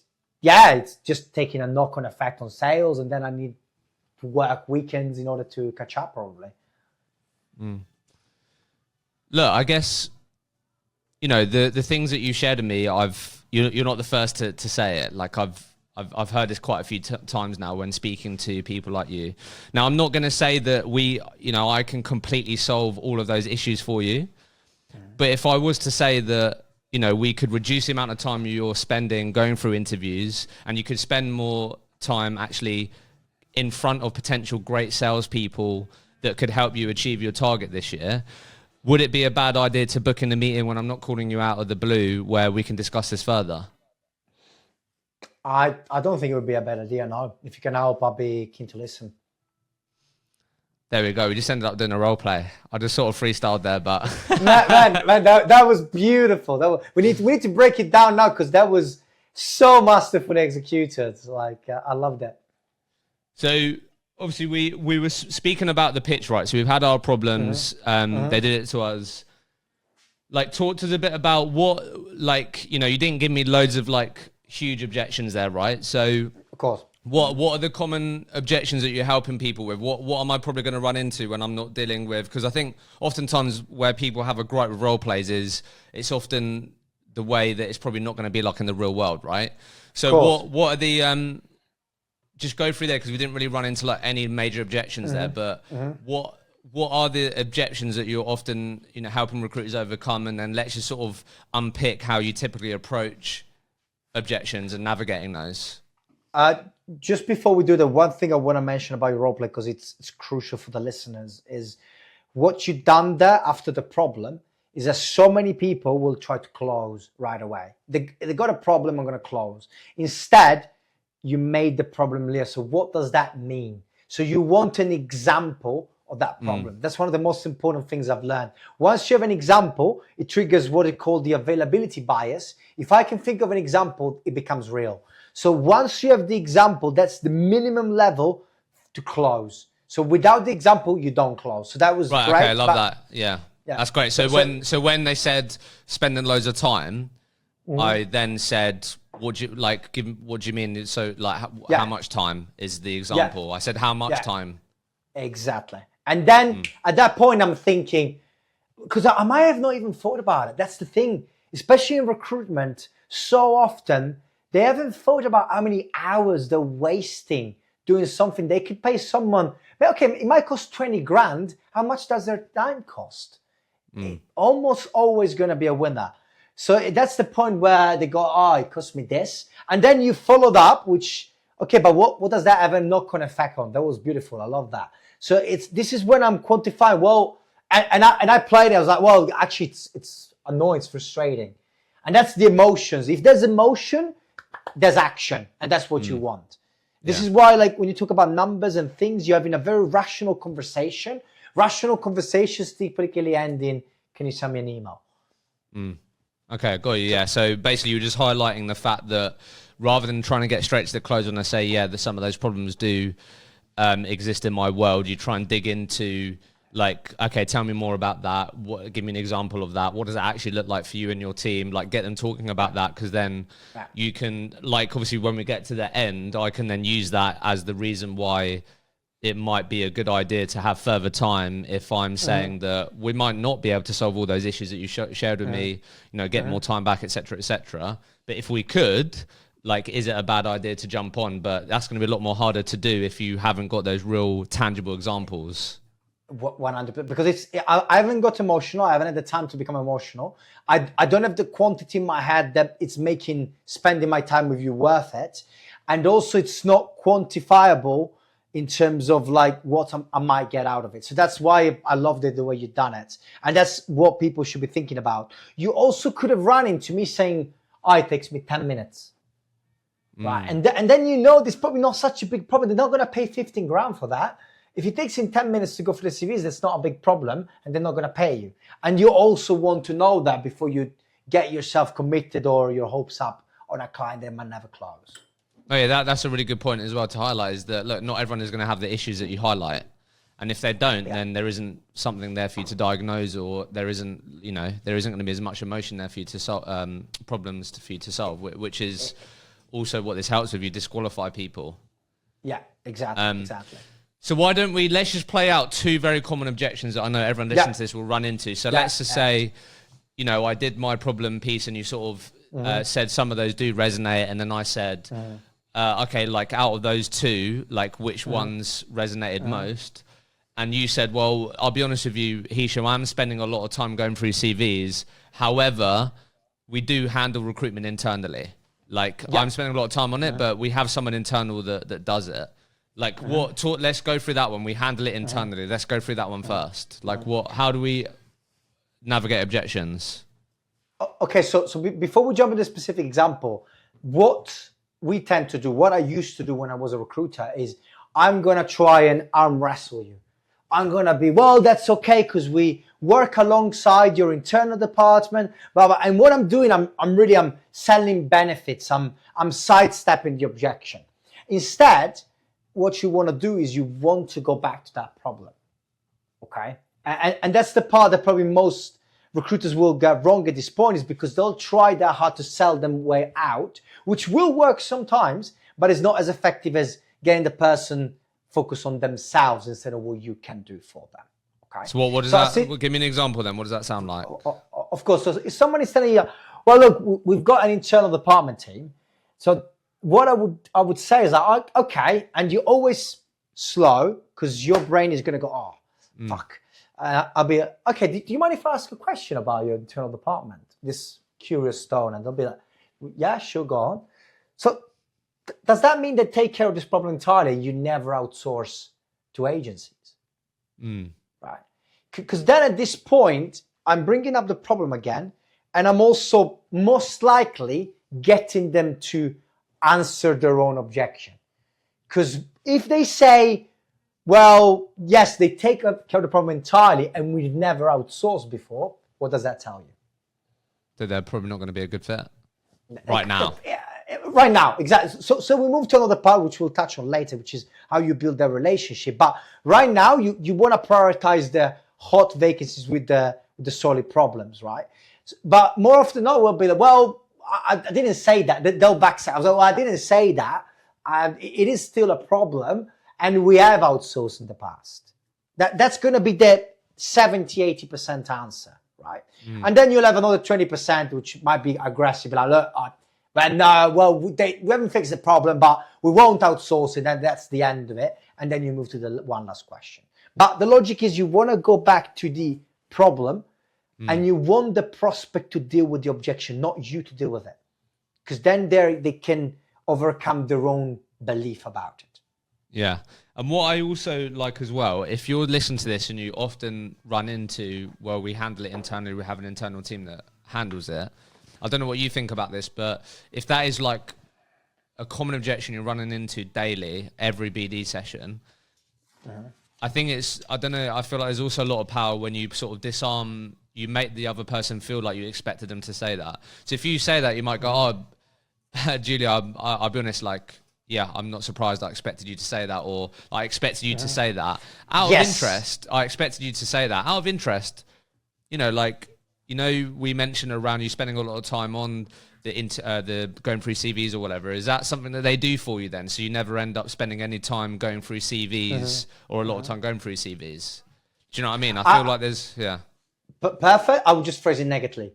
just taking a knock-on effect on sales, and then I need to work weekends in order to catch up, probably.
Look, I guess, the things that you shared with me, you're not the first to say it. Like, I've I've heard this quite a few times now when speaking to people like you. Now, I'm not going to say that I can completely solve all of those issues for you. But if I was to say that, we could reduce the amount of time you're spending going through interviews, and you could spend more time actually in front of potential great salespeople that could help you achieve your target this year, would it be a bad idea to book in a meeting when I'm not calling you out of the blue where we can discuss this further?
I don't think it would be a bad idea, no. If you can help, I'll be keen to listen.
There we go. We just ended up doing a role play. I just sort of freestyled there, but
man, that was beautiful. We need to break it down now, because that was so masterfully executed. Like, I love that.
So obviously we were speaking about the pitch, right? So we've had our problems. They did it to us. Like, talk to us a bit about what, like, you didn't give me loads of like huge objections there, right? So
of course.
What are the common objections that you're helping people with? What am I probably going to run into when I'm not dealing with? Because I think oftentimes where people have a gripe with role plays is it's often the way that it's probably not going to be like in the real world, right? So what are the just go through there, because we didn't really run into like any major objections there, but what are the objections that you're often helping recruiters overcome, and then let's just sort of unpick how you typically approach objections and navigating those.
Just before we do that, one thing I want to mention about your role play, because it's crucial for the listeners, is what you've done there after the problem is that so many people will try to close right away. They got a problem, I'm going to close. Instead, you made the problem clear. So what does that mean? So you want an example of that problem. That's one of the most important things I've learned. Once you have an example, it triggers what is called the availability bias. If I can think of an example, it becomes real. So once you have the example, that's the minimum level to close. So without the example, you don't close. So that was
right.
great.
Okay, I love that. Yeah, that's great. So when they said spending loads of time, I then said, what do you mean? So like, how much time is the example? I said, how much time? Exactly.
And then at that point, I'm thinking, because I might have not even thought about it. That's the thing, especially in recruitment, so often they haven't thought about how many hours they're wasting doing something. They could pay someone, okay, it might cost 20 grand. How much does their time cost? Almost always going to be a winner. So that's the point where they go, it cost me this. And then you followed up, which, okay, but what does that have a knock-on effect on? That was beautiful. I love that. So this is when I'm quantifying, well, and I played it. I was like, well, actually it's annoying, it's frustrating. And that's the emotions. If there's emotion, there's action, and that's what you want. This is why, like, when you talk about numbers and things, you're having a very rational conversation. Rational conversations typically end in, can you send me an email?
Okay, got you. Yeah. So basically, you're just highlighting the fact that rather than trying to get straight to the close and I say, some of those problems do exist in my world, you try and dig into, like, okay, tell me more about that. Give me an example of that. What does it actually look like for you and your team? Like, get them talking about that, because then you can, like, obviously when we get to the end, I can then use that as the reason why it might be a good idea to have further time if I'm saying that we might not be able to solve all those issues that you shared with me, get more time back, etc., etc. But if we could, like, is it a bad idea to jump on? But that's going to be a lot more harder to do if you haven't got those real tangible examples.
100%, because I haven't got emotional. I haven't had the time to become emotional. I don't have the quantity in my head that it's making spending my time with you worth it. And also it's not quantifiable in terms of like what I might get out of it. So that's why I loved it the way you've done it. And that's what people should be thinking about. You also could have run into me saying, it takes me 10 minutes. Right. And then this is probably not such a big problem. They're not going to pay 15 grand for that. If it takes him 10 minutes to go through the CVs, that's not a big problem, and they're not going to pay you. And you also want to know that before you get yourself committed or your hopes up on a client that might never close.
Oh yeah, that's a really good point as well to highlight, is that, look, not everyone is going to have the issues that you highlight. And if they don't, then there isn't something there for you to diagnose, or there isn't going to be as much emotion there for you to solve, problems for you to solve, which is also what this helps with. You disqualify people.
Yeah, exactly.
So why don't let's just play out two very common objections that I know everyone listening to this will run into. So let's just say, I did my problem piece and you sort of said some of those do resonate. And then I said, okay, like out of those two, like which ones resonated most? And you said, well, I'll be honest with you, Hisham, I'm spending a lot of time going through CVs. However, we do handle recruitment internally. Like I'm spending a lot of time on it, but we have someone internal that does it. Like let's go through that one. We handle it internally. Let's go through that one first. Like how do we navigate objections?
Okay, so before we jump into a specific example, what we tend to do, what I used to do when I was a recruiter is I'm going to try and arm wrestle you. I'm going to be, well, that's okay because we work alongside your internal department, blah, blah. And what I'm doing, I'm selling benefits. I'm sidestepping the objection. Instead, what you want to do is you want to go back to that problem. Okay. And that's the part that probably most recruiters will get wrong at this point, is because they'll try that hard to sell them way out, which will work sometimes, but it's not as effective as getting the person focus on themselves instead of what you can do for them. Okay.
So what does that? Give me an example then. What does that sound like?
Of course. So if someone is telling you, well, look, we've got an internal department team. So what I would say is that, okay, and you're always slow because your brain is going to go, oh, fuck. I'll be, okay, do you mind if I ask a question about your internal department? This curious tone. And they'll be like, yeah, sure, go on. So does that mean they take care of this problem entirely? You never outsource to agencies, right? Because then at this point, I'm bringing up the problem again, and I'm also most likely getting them to answer their own objection. Because if they say, well, yes, they take care of the problem entirely, and we've never outsourced before, what does that tell you?
That they're probably not going to be a good fit right now.
Right now, exactly. So we move to another part, which we'll touch on later, which is how you build that relationship. But right now, you want to prioritize the hot vacancies with the solid problems, right? But more often than not, we'll be like, well, I didn't say that. They'll backside. I was like, well, I didn't say that. It is still a problem, and we have outsourced in the past. That's going to be the 70-80% answer, right? And then you'll have another 20%, which might be aggressive, like, look, but no, well, we haven't fixed the problem, but we won't outsource it, and that's the end of it. And then you move to the one last question. But the logic is you want to go back to the problem, and you want the prospect to deal with the objection, not you to deal with it. Because then they can overcome their own belief about it. Yeah.
And what I also like as well, if you're listening to this and you often run into, well, we handle it internally, we have an internal team that handles it. I don't know what you think about this, but if that is like a common objection you're running into daily, every BD session, I think I feel like there's also a lot of power when you sort of disarm, you make the other person feel like you expected them to say that. So if you say that, you might go, oh, Giulio, I'll be honest, like, yeah, I'm not surprised I expected you to say that, or I expected you to say that. Out of interest, I expected you to say that. Out of interest, we mentioned around you spending a lot of time on the going through CVs or whatever. Is that something that they do for you then? So you never end up spending any time going through CVs or a lot of time going through CVs? Do you know what I mean? I feel like there's,
But perfect. I would just phrase it negatively.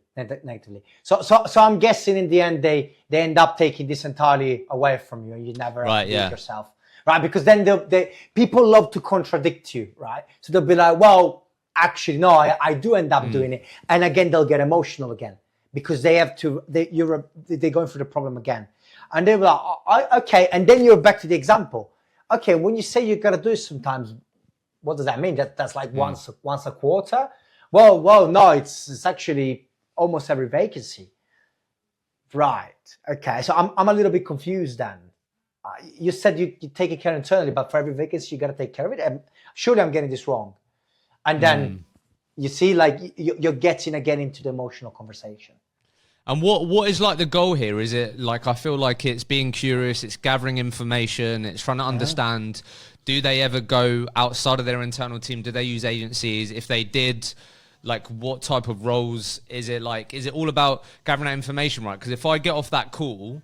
So I'm guessing in the end they end up taking this entirely away from you, and you never do it yourself, right? Because then people love to contradict you, right? So they'll be like, well, actually, no, I do end up doing it, and again they'll get emotional again because they're going through the problem again, and they're like, okay, and then you're back to the example. Okay, when you say you gotta do it sometimes, what does that mean? That's like once a quarter. Well, no, it's actually almost every vacancy. Right. Okay. So I'm a little bit confused then. You said you take care internally, but for every vacancy, you got to take care of it. And surely I'm getting this wrong. And then you see, like, you're getting again into the emotional conversation.
And what is like the goal here? Is it like, I feel like it's being curious, it's gathering information, it's trying to understand, do they ever go outside of their internal team? Do they use agencies? If they did, like, what type of roles is it? Like, is it all about gathering that information, right? Because if I get off that call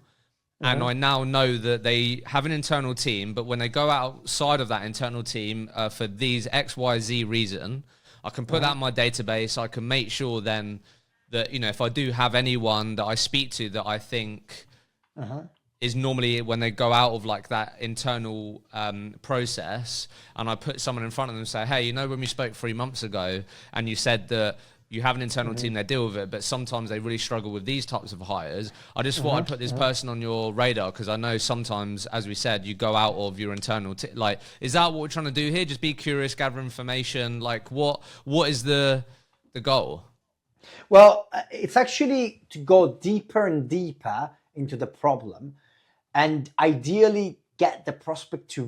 and I now know that they have an internal team, but when they go outside of that internal team for these XYZ reason, I can put that in my database. I can make sure then that, if I do have anyone that I speak to that I think is normally when they go out of like that internal process, and I put someone in front of them and say, hey, you know, when we spoke 3 months ago and you said that you have an internal team that deal with it, but sometimes they really struggle with these types of hires. I just thought I'd put this person on your radar, because I know sometimes, as we said, you go out of your internal like, is that what we're trying to do here? Just be curious, gather information. Like, what is the goal?
Well, it's actually to go deeper and deeper into the problem, and ideally get the prospect to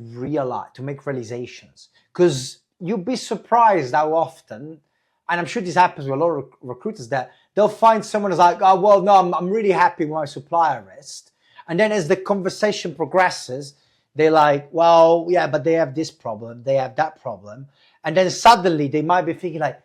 make realizations. Because you'll be surprised how often, and I'm sure this happens with a lot of recruiters, that they'll find someone who's like, oh, well, no, I'm really happy with my supplier list. And then as the conversation progresses, they're like, well, yeah, but they have this problem, they have that problem. And then suddenly they might be thinking like,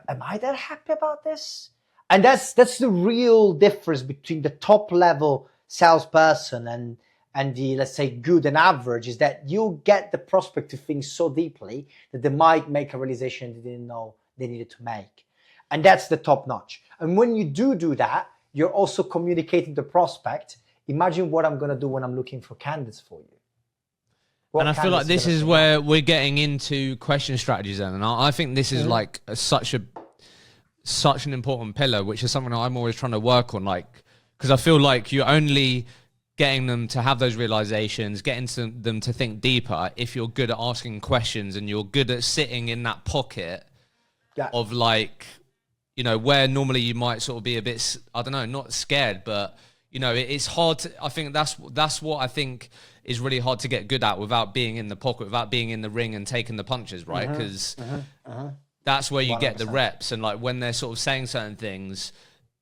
am I that happy about this? And that's the real difference between the top level salesperson and the, let's say, good and average, is that you get the prospect to think so deeply that they might make a realization they didn't know they needed to make. And that's the top notch. And when you do that, you're also communicating to the prospect, imagine what I'm going to do when I'm looking for candidates for you.
And I feel like this is where we're getting into question strategies then. And I think this is like such an important pillar, which is something I'm always trying to work on. Like, because I feel like you're only getting them to have those realizations, getting them to think deeper if you're good at asking questions and you're good at sitting in that pocket of, like, you know, where normally you might sort of be a bit, I don't know, not scared, but, you know, it's hard to, I think that's what I think is really hard to get good at without being in the pocket, without being in the ring and taking the punches, right? Because that's where you 100%. Get the reps. And like when they're sort of saying certain things,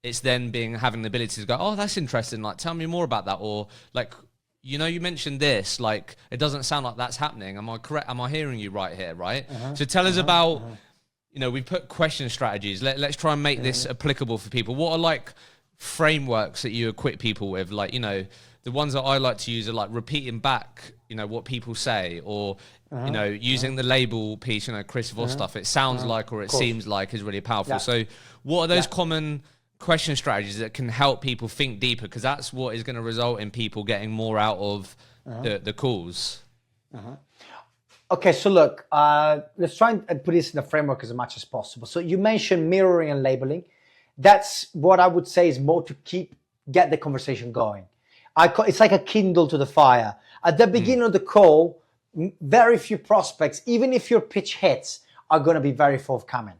it's then having the ability to go, oh, that's interesting. Like, tell me more about that. Or like, you know, you mentioned this, like, it doesn't sound like that's happening. Am I correct? Am I hearing you right here? Right. So tell us about, you know, we put question strategies. Let's try and make this applicable for people. What are like frameworks that you equip people with? Like, you know, the ones that I like to use are like repeating back, you know, what people say, or, you know, using the label piece, you know, Chris Voss stuff. It sounds like, or it seems like, is really powerful. Yeah. So what are those common question strategies that can help people think deeper? Because that's what is going to result in people getting more out of the calls.
Okay, so look, let's try and put this in a framework as much as possible. So you mentioned mirroring and labeling. That's what I would say is more to get the conversation going. It's like a kindle to the fire. At the beginning of the call, very few prospects, even if your pitch hits, are going to be very forthcoming.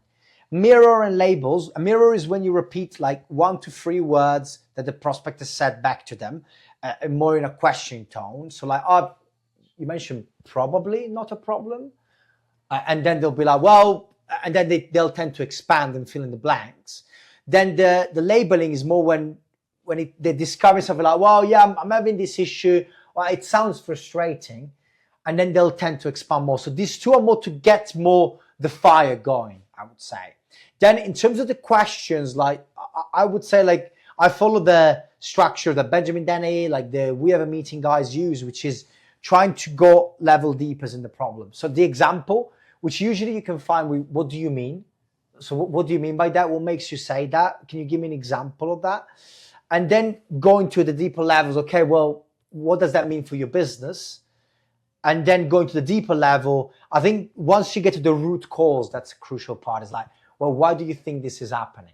Mirror and labels. A mirror is when you repeat like 1 to 3 words that the prospect has said back to them, more in a question tone. So like, oh, you mentioned probably not a problem. And then they'll be like, well, and then they'll tend to expand and fill in the blanks. Then the labeling is more when they discover something like, well, yeah, I'm having this issue. Well, it sounds frustrating. And then they'll tend to expand more. So these two are more to get more the fire going, I would say. Then in terms of the questions, like I would say, like I follow the structure that Benjamin Denny, like the We Have a Meeting guys use, which is trying to go level deeper in the problem. So the example, which usually you can find with, what do you mean? So what do you mean by that? What makes you say that? Can you give me an example of that? And then going to the deeper levels. Okay, well, what does that mean for your business? And then going to the deeper level, I think once you get to the root cause, that's a crucial part. Is like, well, why do you think this is happening?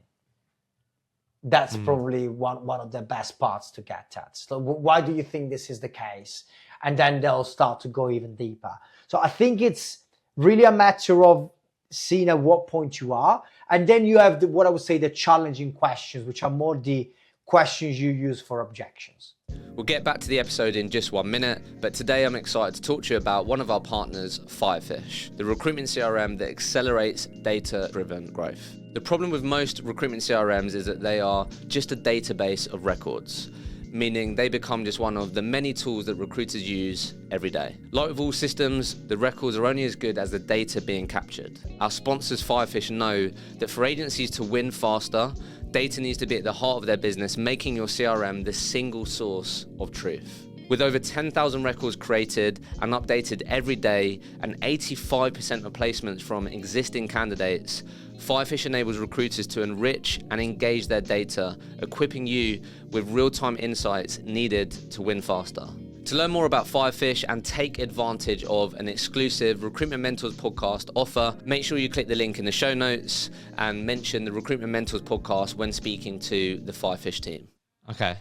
That's probably one of the best parts to get at. So why do you think this is the case? And then they'll start to go even deeper. So I think it's really a matter of seeing at what point you are. And then you have what I would say the challenging questions, which are more the questions you use for objections.
We'll get back to the episode in just 1 minute, but today I'm excited to talk to you about one of our partners, Firefish, the recruitment CRM that accelerates data-driven growth. The problem with most recruitment CRMs is that they are just a database of records, meaning they become just one of the many tools that recruiters use every day. Like with all systems, the records are only as good as the data being captured. Our sponsors Firefish know that for agencies to win faster, data needs to be at the heart of their business, making your CRM the single source of truth. With over 10,000 records created and updated every day and 85% replacements from existing candidates, Firefish enables recruiters to enrich and engage their data, equipping you with real-time insights needed to win faster. To learn more about Firefish and take advantage of an exclusive Recruitment Mentors podcast offer, make sure you click the link in the show notes and mention the Recruitment Mentors podcast when speaking to the Firefish team. Okay.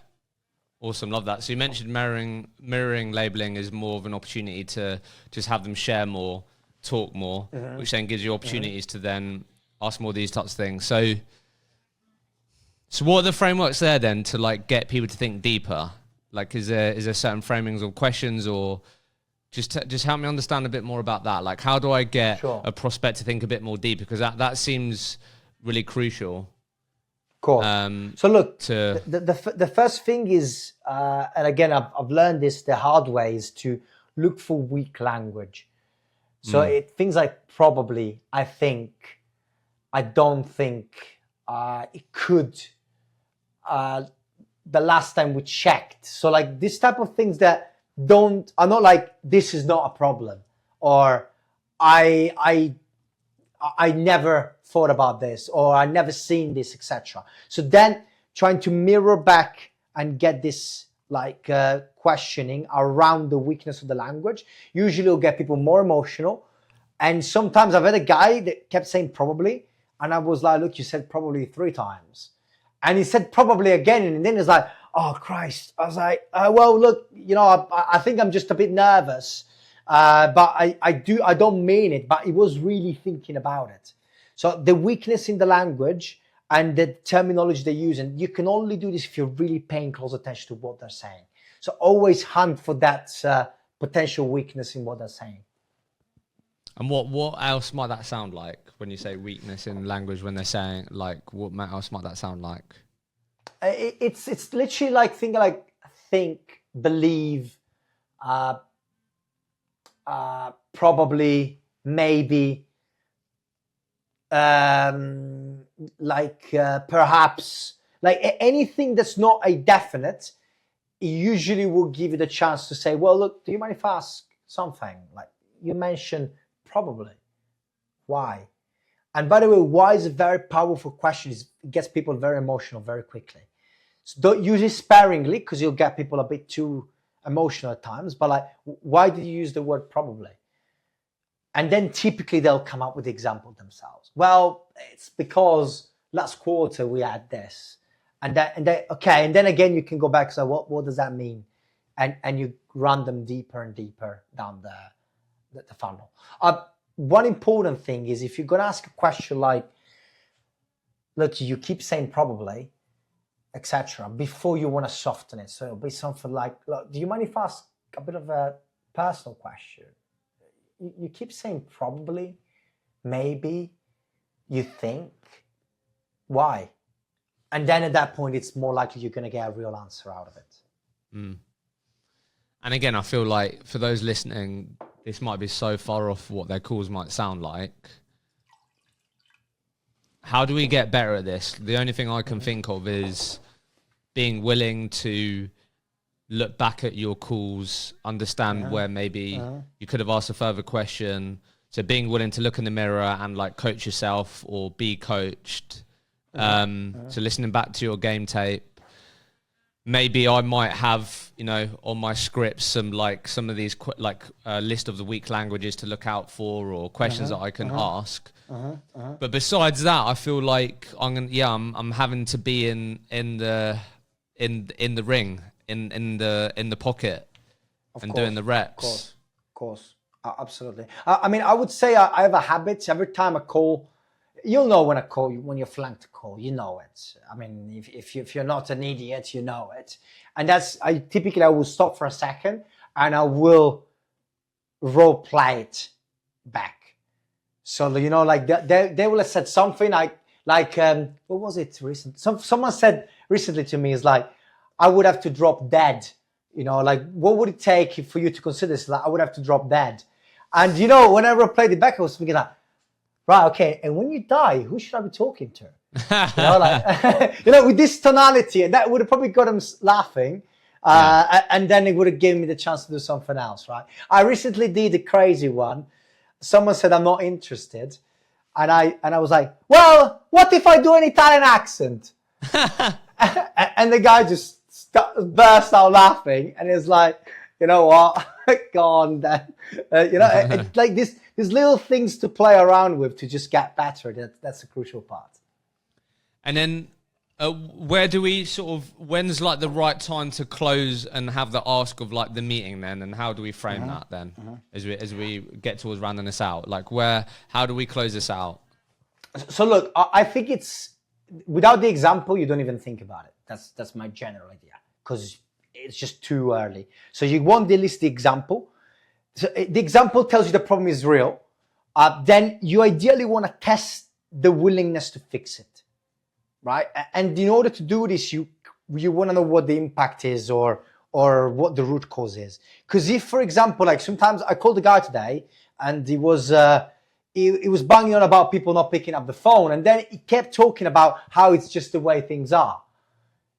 Awesome. Love that. So you mentioned mirroring labeling is more of an opportunity to just have them share more, talk more, which then gives you opportunities to then ask more of these types of things. So what are the frameworks there then to like get people to think deeper? Like, is there certain framings or questions, or just help me understand a bit more about that? Like, how do I get a prospect to think a bit more deeper? Because that seems really crucial.
Cool. So look, the first thing is, and again, I've learned this the hard way, is to look for weak language. So things like probably, I think, I don't think, it could, the last time we checked. So like this type of things that are not like, this is not a problem, or I never thought about this, or I never seen this, etc. So then trying to mirror back and get this like questioning around the weakness of the language usually will get people more emotional. And sometimes I've had a guy that kept saying probably, and I was like, look, you said probably 3 times. And he said probably again, and then it's like, oh Christ. I was like, well, look, I think I'm just a bit nervous, but I don't mean it, but he was really thinking about it. So the weakness in the language and the terminology they use, and you can only do this if you're really paying close attention to what they're saying. So always hunt for that potential weakness in what they're saying.
And what else might that sound like when you say weakness in language, when they're saying, like, what else might that sound like?
It's literally like think, believe, probably, maybe, perhaps, like anything that's not a definite, it usually will give you the chance to say, well, look, do you mind if I ask something? Like you mentioned probably. Why? And by the way, why is a very powerful question. It gets people very emotional very quickly. So don't use it sparingly, because you'll get people a bit too emotional at times. But like, why did you use the word probably? And then typically they'll come up with the example themselves. Well, it's because last quarter we had this. And then again, you can go back. So what does that mean? And you run them deeper and deeper down the funnel. One important thing is, if you're going to ask a question like, look, you keep saying probably, etc., before you want to soften it. So it'll be something like, look, do you mind if I ask a bit of a personal question? You keep saying probably, maybe, you think, why? And then at that point, it's more likely you're going to get a real answer out of it.
Mm. And again, I feel like for those listening, this might be so far off what their calls might sound like. How do we get better at this? The only thing I can think of is being willing to look back at your calls, understand where maybe you could have asked a further question. So being willing to look in the mirror and like coach yourself or be coached. So listening back to your game tape. Maybe I might have, on my scripts some of these list of the weak languages to look out for, or questions that I can ask. But besides that, I feel like I'm having to be in the ring, in the pocket, doing the reps.
Of course, absolutely. I mean, I would say I have a habit. Every time I call, you'll know when you're flanked a call, you know it. I mean, if you're not an idiot, you know it. And I will stop for a second and I will role play it back. So, like they will have said something like what was it recent? Someone said recently to me is like, I would have to drop dead. Like what would it take for you to consider this? Like, I would have to drop dead. And when I replayed it back, I was thinking like, right, okay. And when you die, who should I be talking to? With this tonality, and that would have probably got them laughing. And then it would have given me the chance to do something else, right? I recently did a crazy one. Someone said, I'm not interested. And I was like, well, what if I do an Italian accent? And the guy just burst out laughing, and it's like, you know what? Go on then. It's like these little things to play around with to just get better. That's the crucial part.
And then where do we when's like the right time to close and have the ask of like the meeting then, and how do we frame that then as we get towards rounding this out? Like how do we close this out?
So look, I think it's, without the example, you don't even think about it. That's my general idea, because it's just too early. So you want to list the example. So the example tells you the problem is real. Then you ideally want to test the willingness to fix it, right? And in order to do this, you want to know what the impact is or what the root cause is. Because if, for example, like sometimes I called a guy today, and he was banging on about people not picking up the phone, and then he kept talking about how it's just the way things are.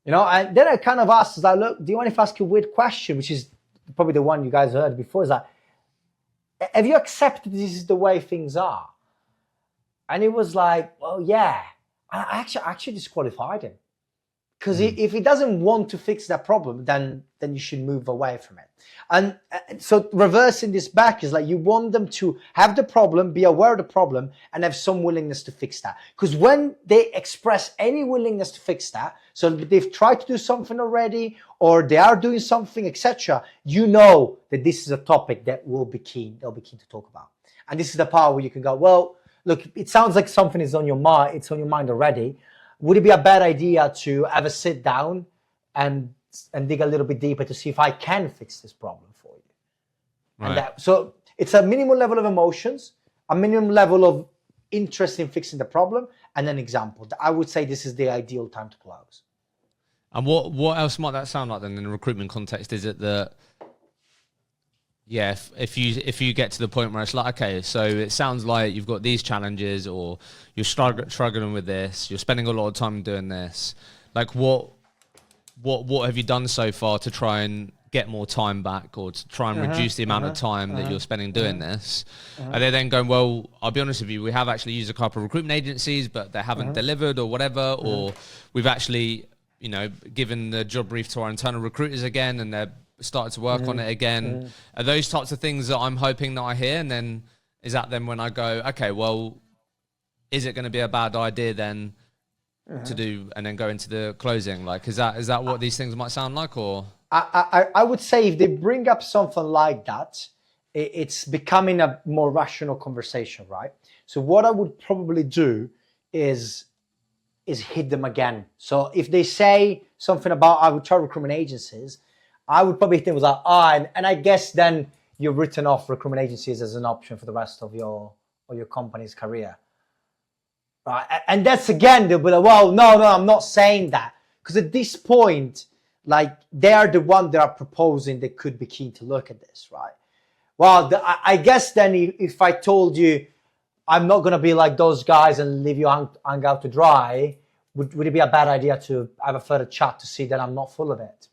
And then I kind of asked, like, look, do you want to ask you a weird question, which is probably the one you guys heard before, is that, have you accepted this is the way things are? And he was like, well, yeah. I actually disqualified him. Because if he doesn't want to fix that problem, then you should move away from it. And so reversing this back is like, you want them to have the problem, be aware of the problem, and have some willingness to fix that. Because when they express any willingness to fix that, so they've tried to do something already, or they are doing something, etc., you know that this is a topic that they'll be keen to talk about. And this is the part where you can go, well, look, it sounds like something is on your mind. It's on your mind already. Would it be a bad idea to have a sit down and dig a little bit deeper to see if I can fix this problem for you? Right. And so it's a minimum level of emotions, a minimum level of interest in fixing the problem, and an example. I would say this is the ideal time to close.
And what else might that sound like then in a recruitment context? Is it that, yeah, if you get to the point where it's like, okay, so it sounds like you've got these challenges, or you're struggling with this, you're spending a lot of time doing this, like what have you done so far to try and get more time back, or to try and reduce the amount of time that you're spending doing this? Are they then going, well, I'll be honest with you, we have actually used a couple of recruitment agencies, but they haven't delivered or whatever, or we've actually, given the job brief to our internal recruiters again, and they're started to work on it again. Are those types of things that I'm hoping that I hear? And then is that then when I go, okay, well, is it going to be a bad idea then to do, and then go into the closing? Like, is that what these things might sound like? Or
I would say if they bring up something like that, it's becoming a more rational conversation, right? So what I would probably do is hit them again. So if they say something about, I would try recruitment agencies, I would probably think it was like, and I guess then you've written off recruitment agencies as an option for the rest of your company's career, right? And that's, again, they'll be like, well, no, I'm not saying that, because at this point, like, they are the one that are proposing they could be keen to look at this, right? Well, I guess then if I told you I'm not going to be like those guys and leave you hung out to dry, would it be a bad idea to have a further chat to see that I'm not full of it?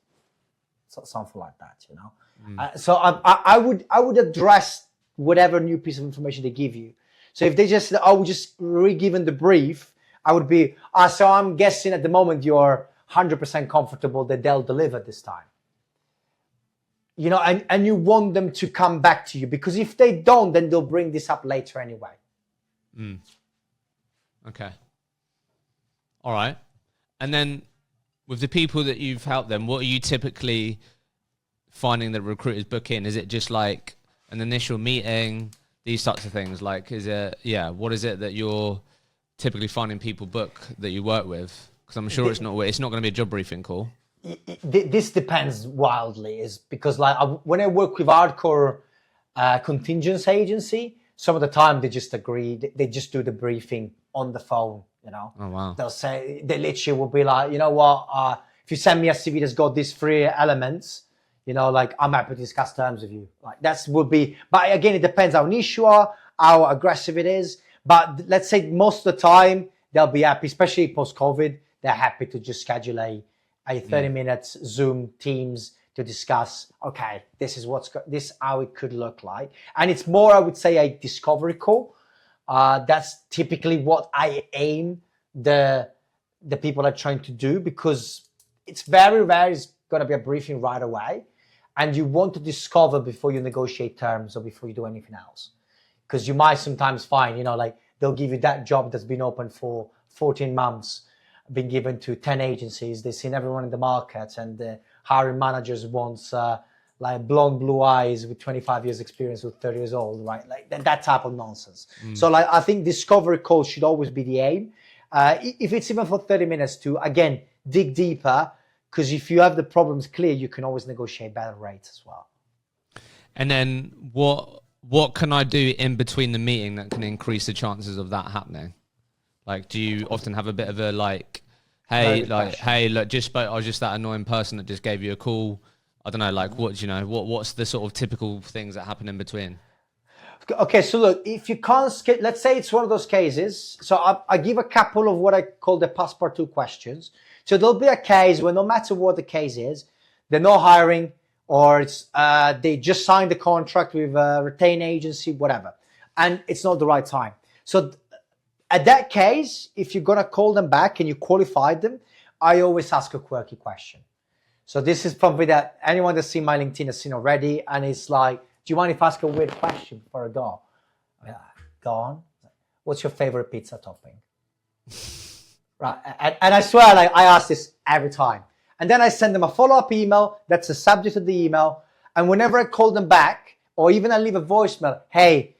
Something like that, So I would address whatever new piece of information they give you. So if they just, I would just re-given the brief, I would be, so I'm guessing at the moment you're 100% comfortable that they'll deliver this time. And you want them to come back to you, because if they don't, then they'll bring this up later anyway.
Okay. All right. And then with the people that you've helped them, what are you typically finding that recruiters book in? Is it just like an initial meeting, these types of things? Like, what is it that you're typically finding people book that you work with? Because I'm sure it's not going to be a job briefing call.
This depends wildly, is because like when I work with hardcore contingency agency, some of the time they just agree, they just do the briefing on the phone. Oh,
wow.
They literally will be like, you know what, if you send me a CV that's got these 3 elements, like, I'm happy to discuss terms with you. Like, would be, but again, it depends how niche you are, how aggressive it is. But let's say most of the time they'll be happy, especially post-COVID, they're happy to just schedule a 30 minutes Zoom Teams to discuss, okay, this is how it could look like. And it's more, I would say, a discovery call. That's typically what I aim the people are trying to do, because it's very rare it's going to be a briefing right away, and you want to discover before you negotiate terms or before you do anything else, because you might sometimes find, you know, like they'll give you that job that's been open for 14 months, been given to 10 agencies, they've seen everyone in the market, and the hiring managers wants like blonde blue eyes with 25 years experience with 30 years old, right? Like that type of nonsense. So like I think discovery calls should always be the aim. If it's even for 30 minutes to, again, dig deeper, because if you have the problems clear, you can always negotiate better rates as well.
And then what can I do in between the meeting that can increase the chances of that happening? Like, do you often have a bit of a like, hey, look, I was just that annoying person that just gave you a call. I don't know, like, what's the sort of typical things that happen in between?
Okay, so look, if you can't, let's say it's one of those cases. So I give a couple of what I call the passepartout questions. So there'll be a case where no matter what the case is, they're not hiring, or it's they just signed the contract with a retained agency, whatever, and it's not the right time. So at that case, if you're gonna call them back and you qualified them, I always ask a quirky question. So this is something that anyone that's seen my LinkedIn has seen already, and it's like, do you mind if I ask a weird question before I go? Go on. What's your favorite pizza topping? Right, and I swear, like, I ask this every time. And then I send them a follow-up email that's the subject of the email. And whenever I call them back, or even I leave a voicemail, hey,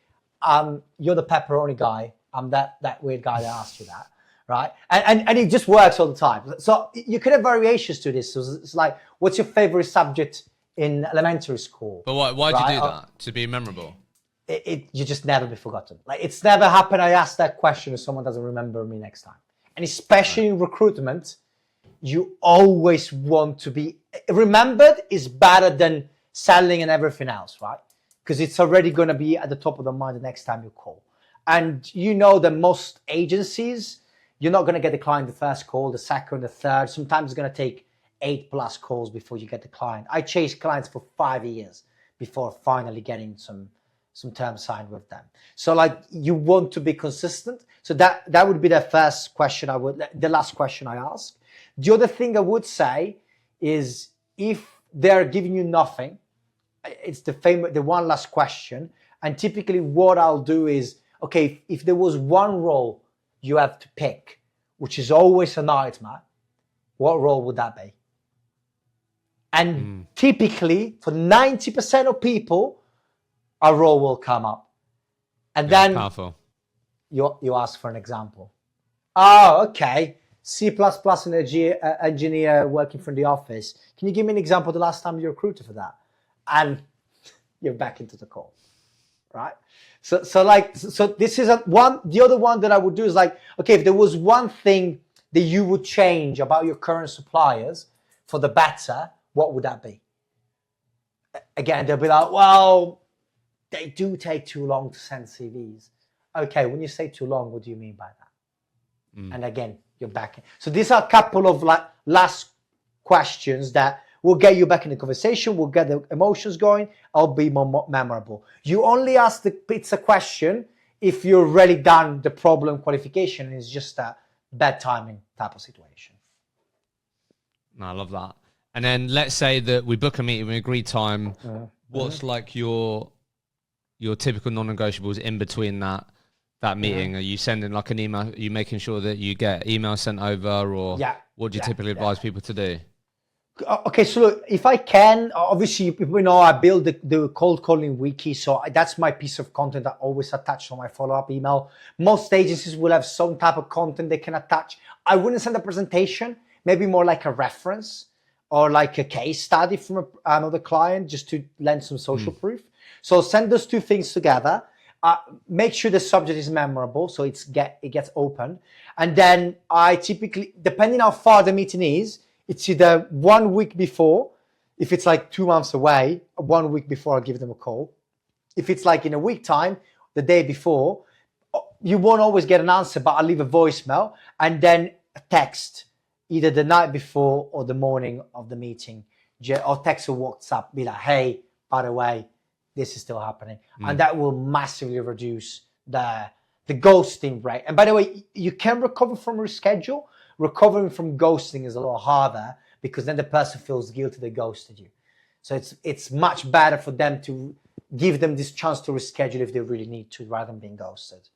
you're the pepperoni guy. I'm that weird guy that asked you that, right? And it just works all the time. So you could have variations to this. So it's like, what's your favorite subject in elementary school?
But why do you do that? To be memorable?
You just never be forgotten. Like, it's never happened I ask that question and someone doesn't remember me next time. And especially in recruitment, you always want to be remembered is better than selling and everything else, right? Because it's already going to be at the top of the mind the next time you call. And you know that most agencies, you're not going to get the client the first call, the second, the third. Sometimes it's going to take 8+ calls before you get the client. I chased clients for 5 years before finally getting some terms signed with them. So like, you want to be consistent. So that would be the first question the last question I ask. The other thing I would say is, if they're giving you nothing, it's the one last question. And typically what I'll do is, okay, if there was one role you have to pick, which is always a nightmare, what role would that be? And typically for 90% of people, a role will come up. And then
powerful.
You ask for an example. Oh, okay. C++ engineer working from the office. Can you give me an example of the last time you recruited for that? And you're back into the call, right? So this is one. The other one that I would do is like, okay, if there was one thing that you would change about your current suppliers for the better, what would that be? Again, they'll be like, well, they do take too long to send CVs. Okay, when you say too long, what do you mean by that? And again, you're back. So these are a couple of like last questions that will get you back in the conversation, will get the emotions going, I'll be more memorable. You only ask the pizza question if you're already done the problem qualification and it's just a bad timing type of situation.
No, I love that. And then let's say that we book a meeting, we agree time. What's like your typical non-negotiables in between that meeting? Are you sending like an email? Are you making sure that you get emails sent over, or what do you typically advise people to do?
Okay, so look, if I can, obviously, people know I build the cold calling wiki, so that's my piece of content that I always attach on my follow-up email. Most agencies will have some type of content they can attach. I wouldn't send a presentation, maybe more like a reference or like a case study from another client, just to lend some social proof. So send those two things together. Make sure the subject is memorable, so it gets open. And then I typically, depending how far the meeting is, it's either 1 week before, if it's like 2 months away, 1 week before I'll give them a call. If it's like in a week time, the day before, you won't always get an answer, but I'll leave a voicemail and then a text, either the night before or the morning of the meeting, or text or WhatsApp, be like, hey, by the way, this is still happening. And that will massively reduce the the ghosting rate. And by the way, you can recover from reschedule. Recovering from ghosting is a lot harder because then the person feels guilty they ghosted you. So it's much better for them to give them this chance to reschedule if they really need to, rather than being ghosted.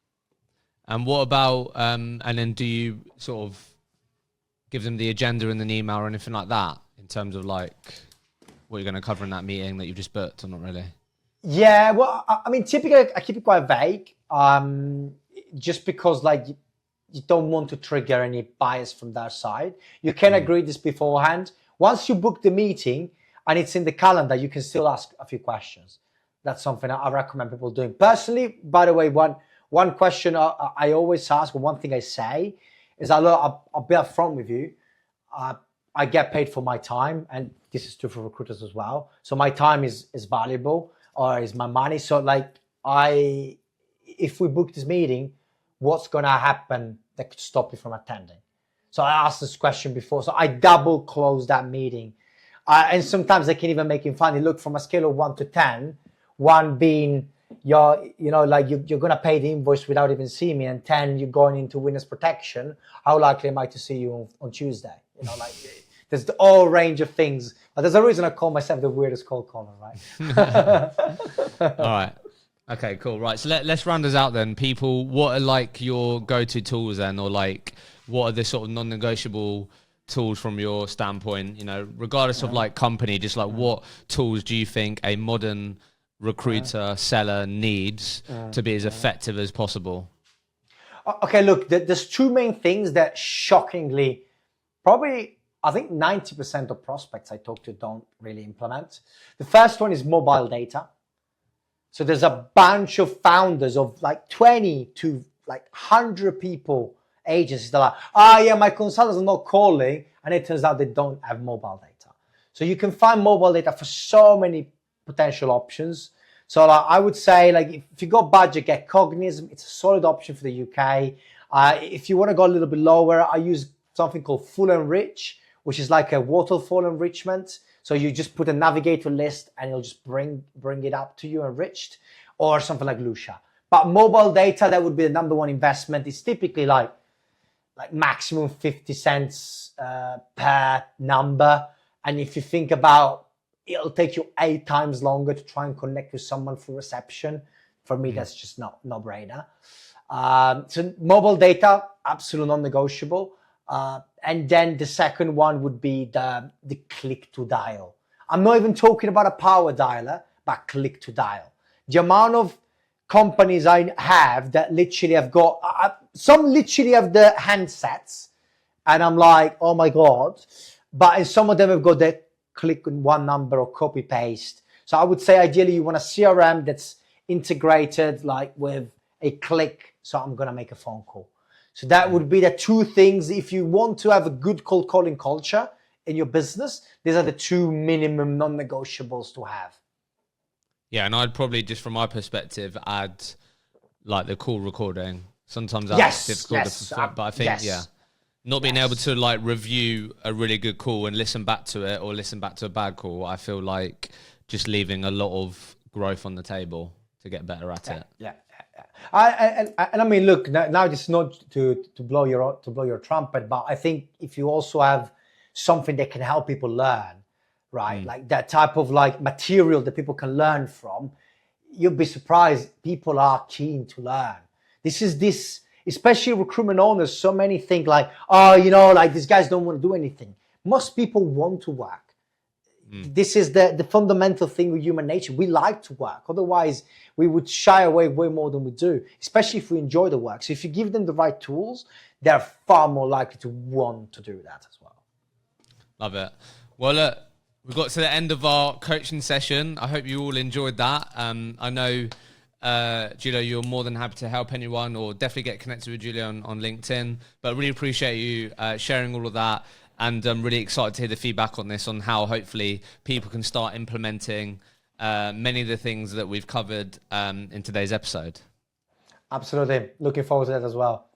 And what about, and then do you sort of give them the agenda in an email or anything like that in terms of like what you're going to cover in that meeting that you've just booked, or not really?
Yeah, well, I mean, typically I keep it quite vague, just because like you don't want to trigger any bias from their side. You can agree this beforehand. Once you book the meeting and it's in the calendar, you can still ask a few questions. That's something I recommend people doing. Personally, by the way, one question I always ask, or one thing I say, is I'll be upfront with you. I get paid for my time, and this is true for recruiters as well. So my time is valuable, or is my money. So like if we book this meeting, what's going to happen that could stop you from attending? So I asked this question before. So I double close that meeting. And sometimes I can even make it funny. Look, from a scale of 1 to 10, 1 being you're going to pay the invoice without even seeing me, and 10, you're going into witness protection. How likely am I to see you on Tuesday? There's the whole range of things. But there's a reason I call myself the weirdest cold caller, right?
All right. Okay, cool. Right. So let's round us out then. People, what are like your go-to tools then, or like what are the sort of non-negotiable tools from your standpoint, regardless of like company, just like what tools do you think a modern recruiter, seller needs to be as effective as possible?
Okay, look, there's 2 main things that shockingly, probably, I think 90% of prospects I talk to don't really implement. The first one is mobile data. So there's a bunch of founders of like 20 to like 100 people, agencies that are like, my consultants are not calling, and it turns out they don't have mobile data. So you can find mobile data for so many potential options. So I would say, like, if you got budget, get Cognizant. It's a solid option for the UK. If you want to go a little bit lower, I use something called Full Enrich, which is like a waterfall enrichment. So you just put a navigator list and it'll just bring it up to you enriched, or something like Lucia. But mobile data, that would be the number one investment. It's typically like maximum 50 cents per number. And if you think about, it'll take you 8 times longer to try and connect with someone through reception. For me, that's just no brainer. So mobile data, absolutely non-negotiable. And then the second one would be the click to dial. I'm not even talking about a power dialer, but click to dial. The amount of companies I have that literally have got, some literally have the handsets, and I'm like, oh my God. But some of them have got the click on one number or copy paste. So I would say ideally you want a CRM that's integrated like with a click. So I'm going to make a phone call. So that would be the 2 things. If you want to have a good cold calling culture in your business, these are the 2 minimum non-negotiables to have.
Yeah, and I'd probably, just from my perspective, add like the call recording. Sometimes that's difficult, but I think, not being able to like review a really good call and listen back to it, or listen back to a bad call, I feel like just leaving a lot of growth on the table to get better at it.
Yeah. And I mean, look, now this is not to blow your trumpet, but I think if you also have something that can help people learn, right? Like that type of like material that people can learn from, you'll be surprised. People are keen to learn. This, especially recruitment owners, so many think like, like these guys don't want to do anything. Most people want to work. This is the fundamental thing with human nature. We like to work. Otherwise, we would shy away way more than we do, especially if we enjoy the work. So if you give them the right tools, they're far more likely to want to do that as well.
Love it. Well, look, we got to the end of our coaching session. I hope you all enjoyed that. I know, Giulio, you're more than happy to help anyone, or definitely get connected with Giulio on LinkedIn. But really appreciate you sharing all of that. And I'm really excited to hear the feedback on this, on how hopefully people can start implementing many of the things that we've covered in today's episode.
Absolutely. Looking forward to that as well.